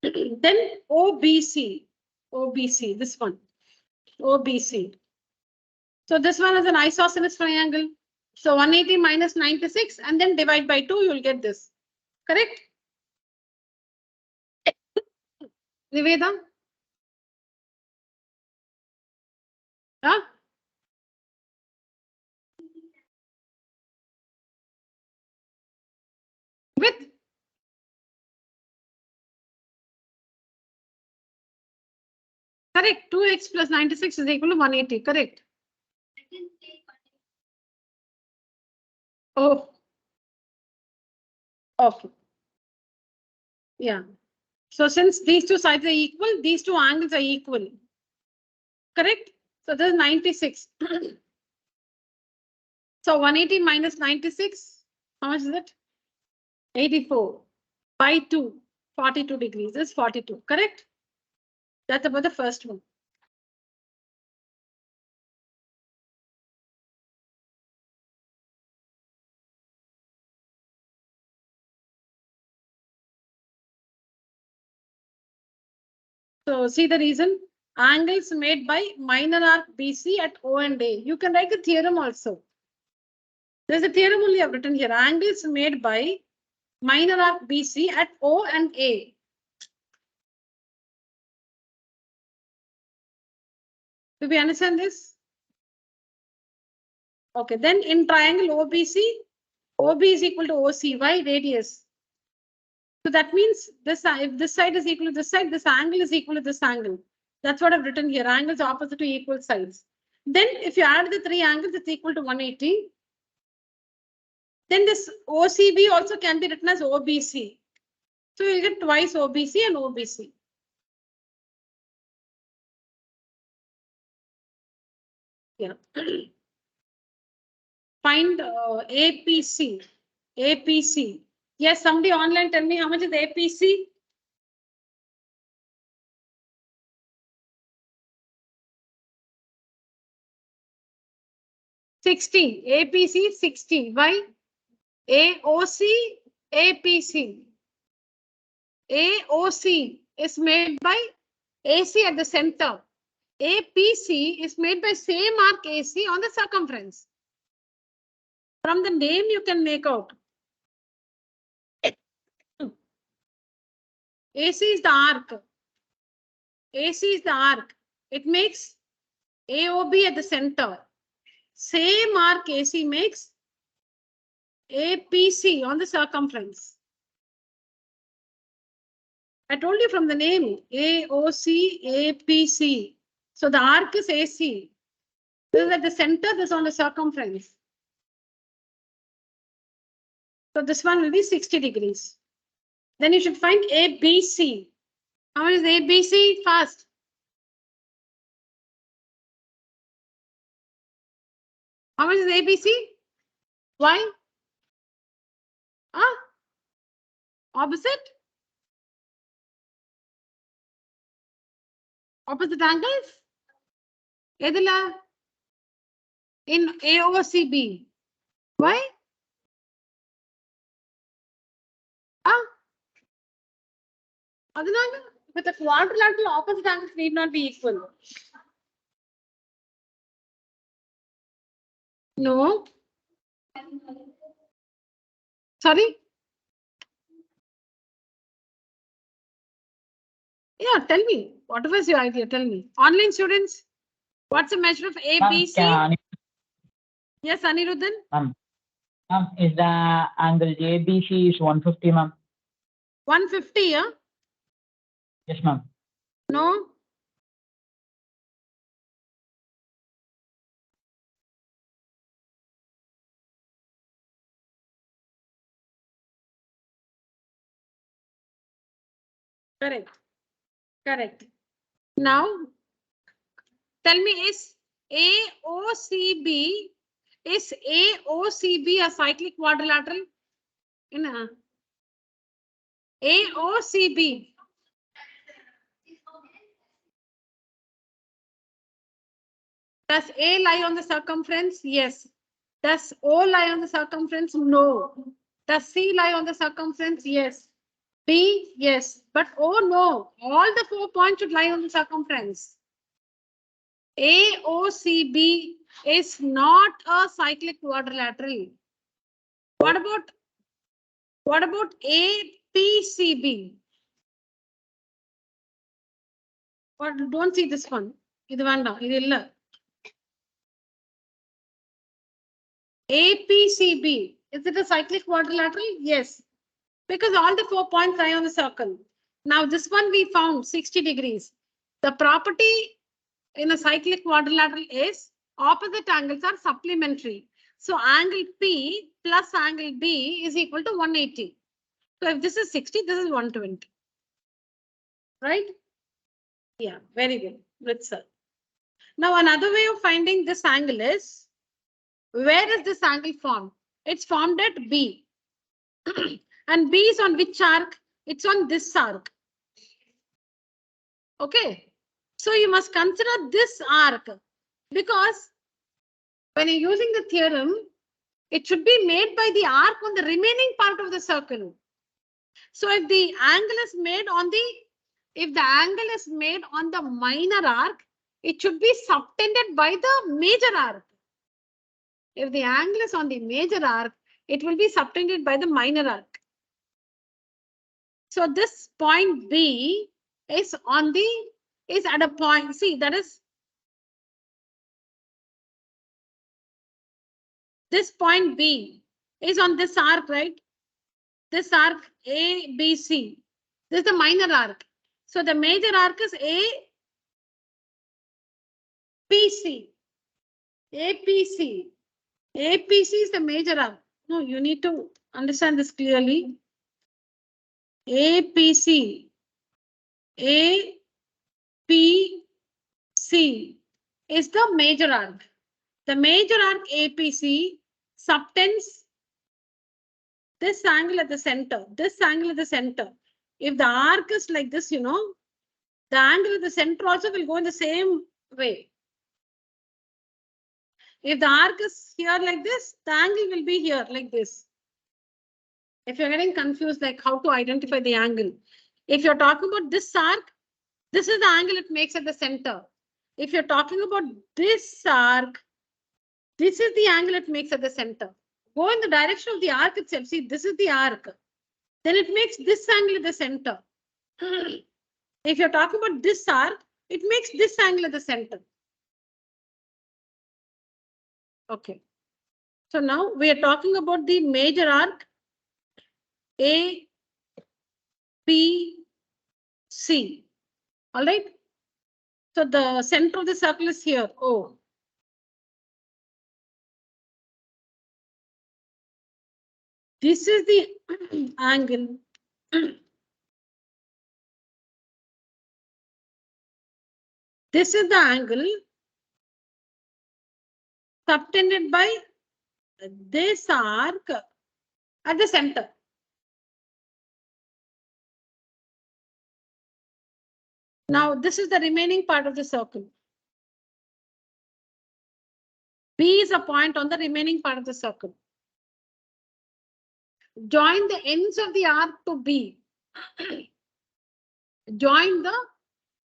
Then OBC. OBC, this one. OBC. So this one is an isosceles triangle. So 180 minus 96 and then divide by 2, you'll get this. Correct? Niveda? Huh? With? Correct. 2x plus 96 is equal to 180. Correct. Oh. Okay. Yeah. So since these two sides are equal, these two angles are equal. correct? So this is 96. So 180 minus 96, how much is it? 84 by 2, 42 degrees is 42, correct? That's about the first one. So see the reason? Angles made by minor arc BC at O and A. You can write the theorem also. There's a theorem only I've written here. Angles made by minor arc BC at O and A. Do we understand this? Okay, then in triangle OBC, OB is equal to OCY radius. So that means this, if this side is equal to this side, this angle is equal to this angle. That's what I've written here. Angles opposite to equal sides. Then if you add the three angles, it's equal to 180. Then this OCB also can be written as OBC. So you'll get twice OBC and OBC. Yeah. Find APC. APC. Yes, somebody online tell me how much is APC? APC 60. Why? AOC, APC. AOC is made by AC at the center. APC is made by same arc AC on the circumference. From the name you can make out. AC is the arc. AC is the arc. It makes AOB at the center. Same arc AC makes APC on the circumference. I told you from the name AOC, APC. So the arc is AC. This is at the center, this is on the circumference. So this one will be 60 degrees. Then you should find ABC. How much is ABC? Fast. How much is ABC? Why? Opposite? Opposite angles? Edila? In AOCB. Why? With a quadrilateral, opposite angles need not be equal. No. Sorry? Yeah, tell me. Whatever is your idea, tell me. Online students, what's the measure of ABC? Yes, Aniruddhan? Is the angle ABC is 150, ma'am? 150, yeah? Yes, ma'am. No? Correct. Correct. Now, tell me, is AOCB a cyclic quadrilateral? AOCB. Does A lie on the circumference? Yes. Does O lie on the circumference? No. Does C lie on the circumference? Yes. B, yes. But O, no. All the 4 points should lie on the circumference. AOCB is not a cyclic quadrilateral. What about APCB? Or don't see this one. இது வேண்டாம், இது இல்ல. APCB, is it a cyclic quadrilateral? Yes, because all the 4 points lie on the circle. Now this one we found 60 degrees. The property in a cyclic quadrilateral is opposite angles are supplementary. So angle P plus angle B is equal to 180. So if this is 60, this is 120. Right? Yeah, very good. Good, sir. Now another way of finding this angle is, where is this angle formed? It's formed at B. And B is on which arc? It's on this arc. Okay. So you must consider this arc, because when you're using the theorem, it should be made by the arc on the remaining part of the circle. So if the angle is made on the minor arc, it should be subtended by the major arc. If the angle is on the major arc, it will be subtended by the minor arc. So this point B is at a point. See, that is this point B is on this arc, right? This arc A, B, C. This is the minor arc. So the major arc is APC. APC. APC is the major arc. No, you need to understand this clearly. APC. APC is the major arc. The major arc APC subtends this angle at the center, this angle at the center. If the arc is like this, you know, the angle at the center also will go in the same way. If the arc is here like this, the angle will be here like this. If you're getting confused, like how to identify the angle. If you're talking about this arc, this is the angle it makes at the center. If you're talking about this arc, this is the angle it makes at the center. Go in the direction of the arc itself. See, this is the arc. Then it makes this angle at the center. If you're talking about this arc, it makes this angle at the center. Okay. So now we are talking about the major arc A, P, C. All right. So the center of the circle is here, O. This is the angle. This is the angle subtended by this arc at the center. Now this is the remaining part of the circle. B is a point on the remaining part of the circle. Join the ends of the arc to B. Join the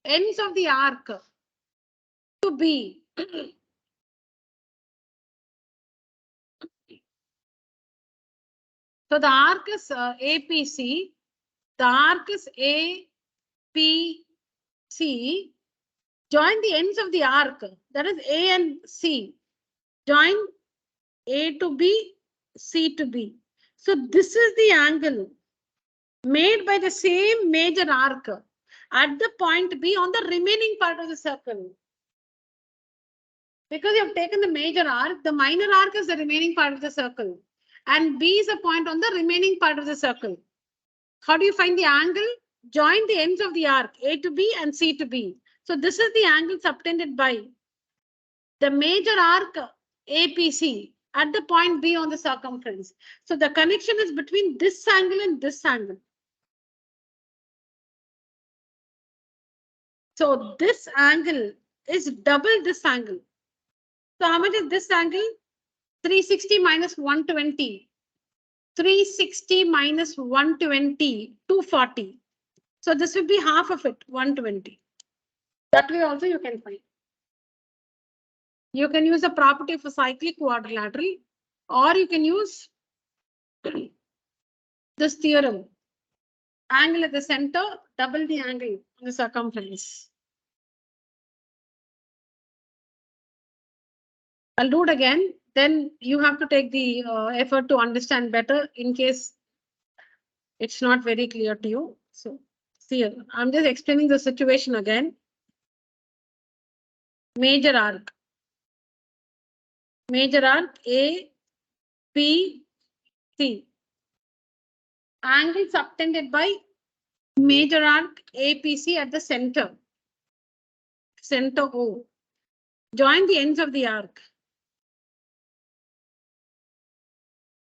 ends of the arc to B. So the arc is APC. The arc is APC. Join the ends of the arc. That is A and C. Join A to B, C to B. So this is the angle made by the same major arc at the point B on the remaining part of the circle. Because you have taken the major arc, the minor arc is the remaining part of the circle. And B is a point on the remaining part of the circle. How do you find the angle? Join the ends of the arc, A to B and C to B. So this is the angle subtended by the major arc APC at the point B on the circumference. So the connection is between this angle and this angle. So this angle is double this angle. So how much is this angle? 360 minus 120. 360 minus 120, 240. So this will be half of it, 120. That way also you can find. You can use the property of a cyclic quadrilateral, or you can use this theorem. Angle at the center, double the angle on the circumference. I'll do it again. Then you have to take the effort to understand better in case it's not very clear to you. So see, I'm just explaining the situation again. Major arc. Major arc A, P, C. Angle subtended by major arc APC at the center. Center O. Join the ends of the arc.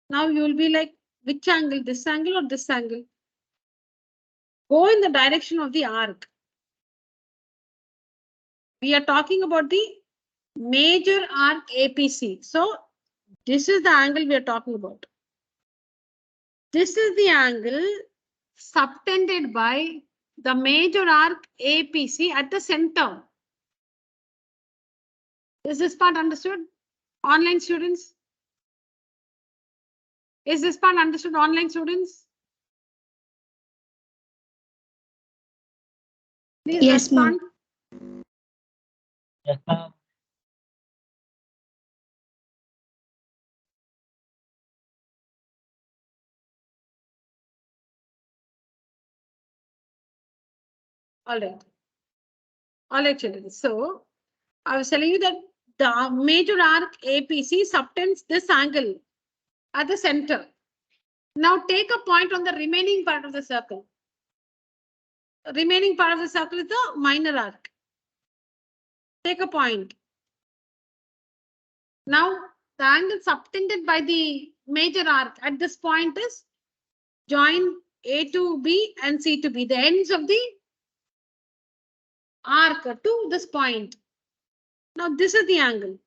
Now you will be like, which angle? This angle or this angle? Go in the direction of the arc. We are talking about the major arc APC. So this is the angle we are talking about. This is the angle subtended by the major arc APC at the center. Is this part understood? Online students? Is this part understood, online students? Please Yes, ma'am. respond. Yes, ma'am. All right. All right, children. So I was telling you that the major arc APC subtends this angle at the center. Now take a point on the remaining part of the circle. The remaining part of the circle is the minor arc. Take a point. Now the angle subtended by the major arc at this point is join A to B and C to B, the ends of the arc to this point. Now this is the angle.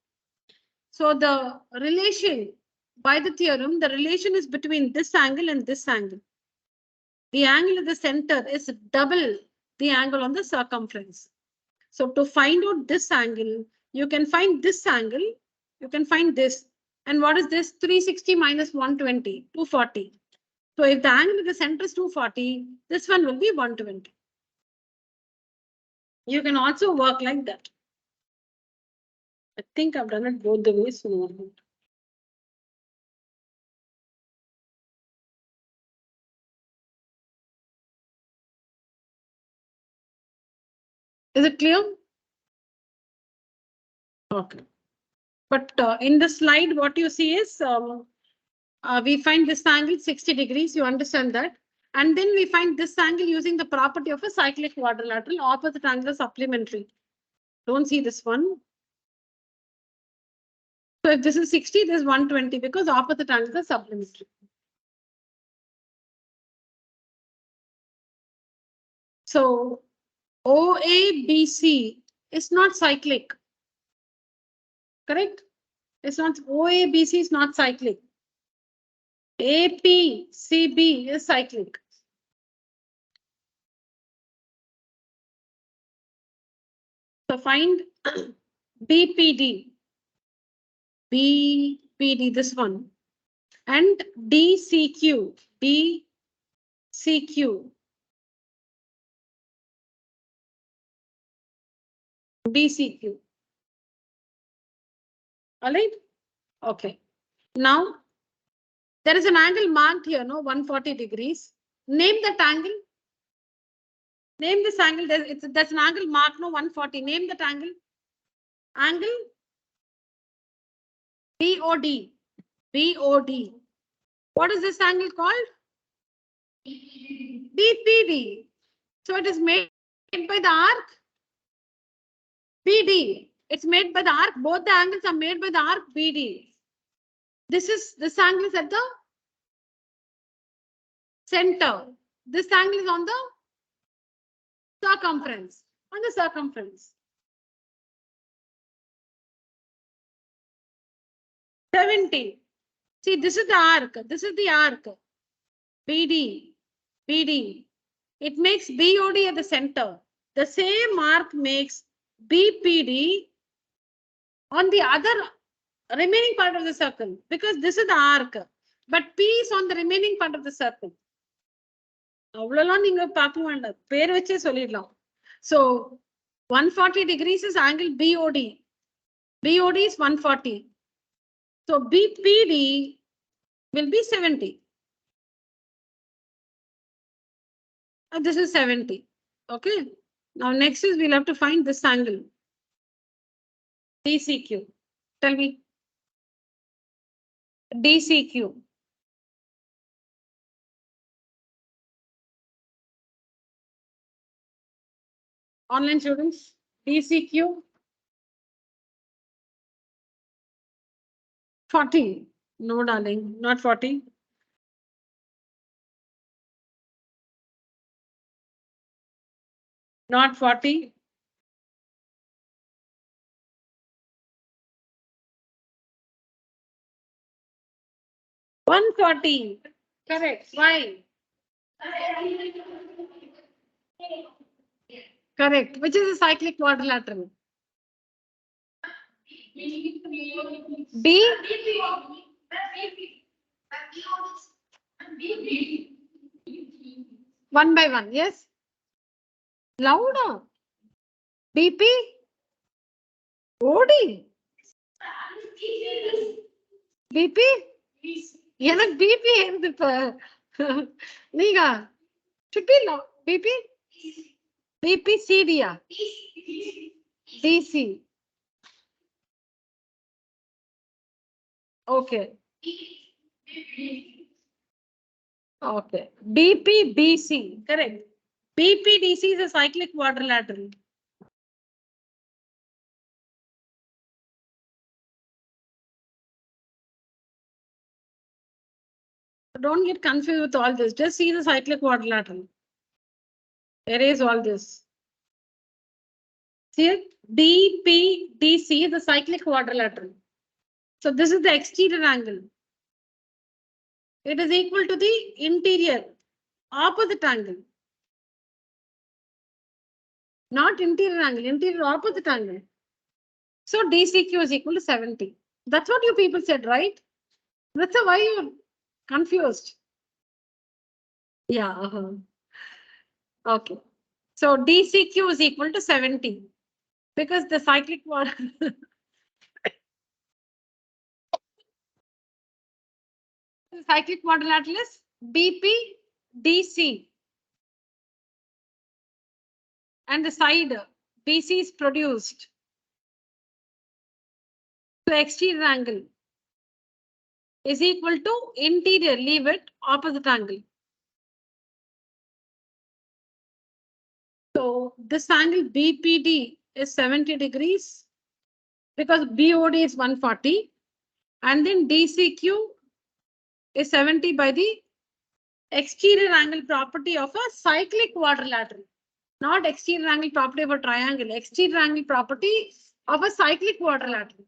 So the relation by the theorem, the relation is between this angle and this angle. The angle at the center is double the angle on the circumference. So to find out this angle, you can find this angle, you can find this. And what is this? 360 minus 120, 240. So if the angle at the center is 240, this one will be 120. You can also work like that. I think I've done it both the ways. Is it clear? Okay. But in the slide, what you see is we find this angle 60 degrees. You understand that? And then we find this angle using the property of a cyclic quadrilateral. Opposite angle is supplementary. Don't see this one. So if this is 60, this is 120 because opposite angles are supplementary. So OABC is not cyclic. Correct? It's not OABC is not cyclic. APCB is cyclic. So find BPD. BPD, this one. And DCQ. DCQ. DCQ. All right? Okay. Now, there is an angle marked here, no? 140 degrees. Name that angle. Name this angle. There's an angle marked, no? 140. Name that angle. Angle BOD. BOD. What is this angle called? BPD. So it is made by the arc BD. It's made by the arc. Both the angles are made by the arc BD. This angle is at the center. This angle is on the circumference. On the circumference. 70. See, this is the arc. This is the arc. BD. BD. It makes BOD at the center. The same arc makes BPD on the other remaining part of the circle because this is the arc. But P is on the remaining part of the circle. அவ்வளவுலாம் நீங்க பார்க்க வேண்டாம், பேர் வச்சே சொல்லிடலாம். So 140 degrees is angle BOD. BOD is 140. So BPD will be 70. This is 70. Okay. Now next is we'll have to find this angle. DCQ. Tell me. DCQ. Online students, DCQ. 40. No, darling, not 40. Not 40. $140. Correct. Why? Correct. Which is a cyclic quadrilateral? B. One by one. Yes. Louder. BP. OD. BP. எனக்கு BP இருந்து இப்ப நீங்க should be low. BP. BP CDயா? DC. Okay. Okay. BP DC. Correct. BP DC is a cyclic quadrilateral. Don't get confused with all this. Just see the cyclic quadrilateral. Erase all this. See it? DPDC is the cyclic quadrilateral. So this is the exterior angle. It is equal to the interior opposite angle. Not interior angle, interior opposite angle. So DCQ is equal to 70. That's what you people said, right? That's why you're confused. Yeah. Okay. So DCQ is equal to 70 because the cyclic the cyclic quadrilateral is BPDC. And the side BC is produced. So exterior angle is equal to interior, leave it, opposite angle. So this angle BPD is 70 degrees because BOD is 140 and then DCQ is 70 by the exterior angle property of a cyclic quadrilateral, not exterior angle property of a triangle, exterior angle property of a cyclic quadrilateral.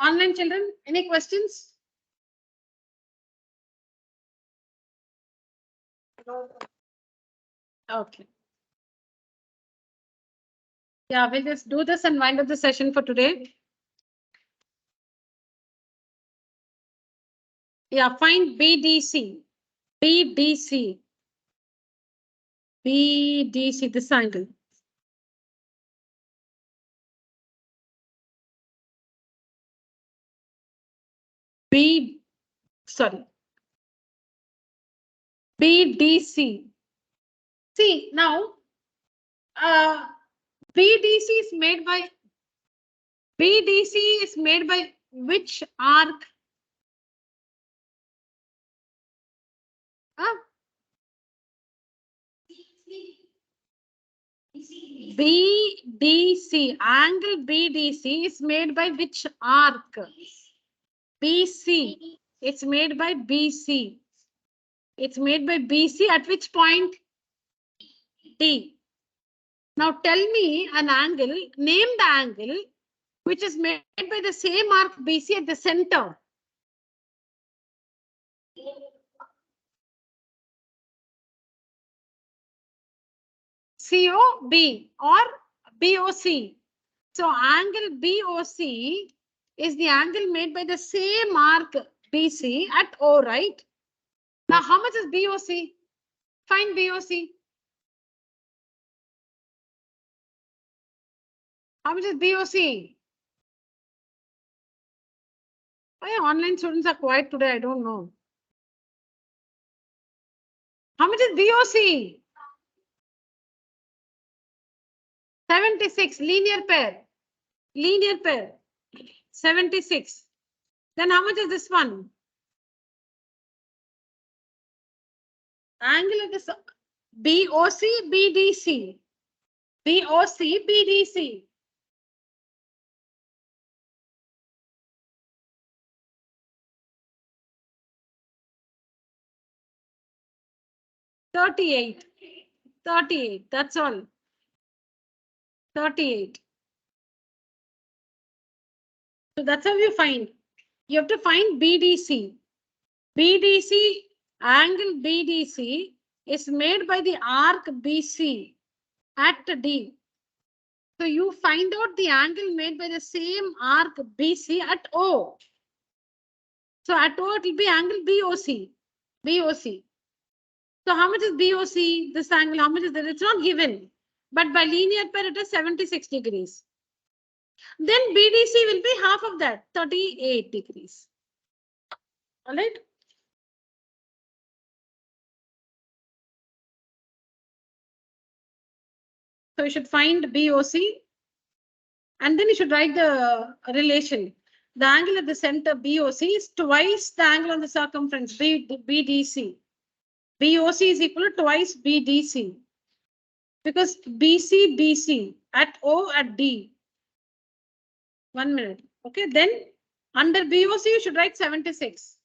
Online children, any questions? Okay. Yeah, we'll just do this and wind up the session for today. Yeah, find BDC. BDC. BDC, this angle. Sorry. BDC. See, now, BDC is made by which arc? BDC, angle BDC is made by which arc? BC. It's made by BC. It's made by BC at which point? D. Now tell me an angle, name the angle which is made by the same arc BC at the center. COB or BOC. So angle BOC is the angle made by the same arc BC at O, right? Now how much is BOC? Find BOC. How much is BOC? Why online students are quiet today? I don't know. How much is BOC? 76, linear pair. Linear pair. 76. Then how much is this one? Angle of this BOC, BDC. BOC, BDC. 38. 38. That's all. 38. So that's how you find. You have to find BDC. BDC, angle BDC is made by the arc BC at D. So you find out the angle made by the same arc BC at O. So at O it will be angle BOC. BOC. So how much is BOC? This angle, how much is that? It's not given. But by linear pair, it is 76 degrees. Then BDC will be half of that, 38 degrees. All right. So you should find BOC. And then you should write the relation. The angle at the center BOC is twice the angle on the circumference BDC. BOC is equal to twice BDC. Because BC at O at D. 1 minute. Okay, then under BOC you should write 76.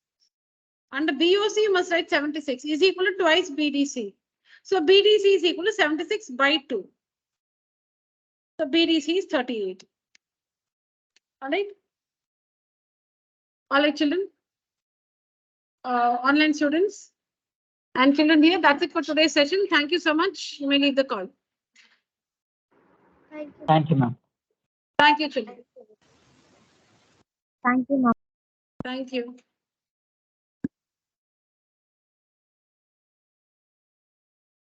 Under BOC you must write 76 is equal to twice BDC. So BDC is equal to 76 by 2. So BDC is 38. All right. All right, children. Online students and children here. That's it for today's session. Thank you so much. You may leave the call. Thank you, ma'am. Thank you, children. Thank you, ma'am. Thank you.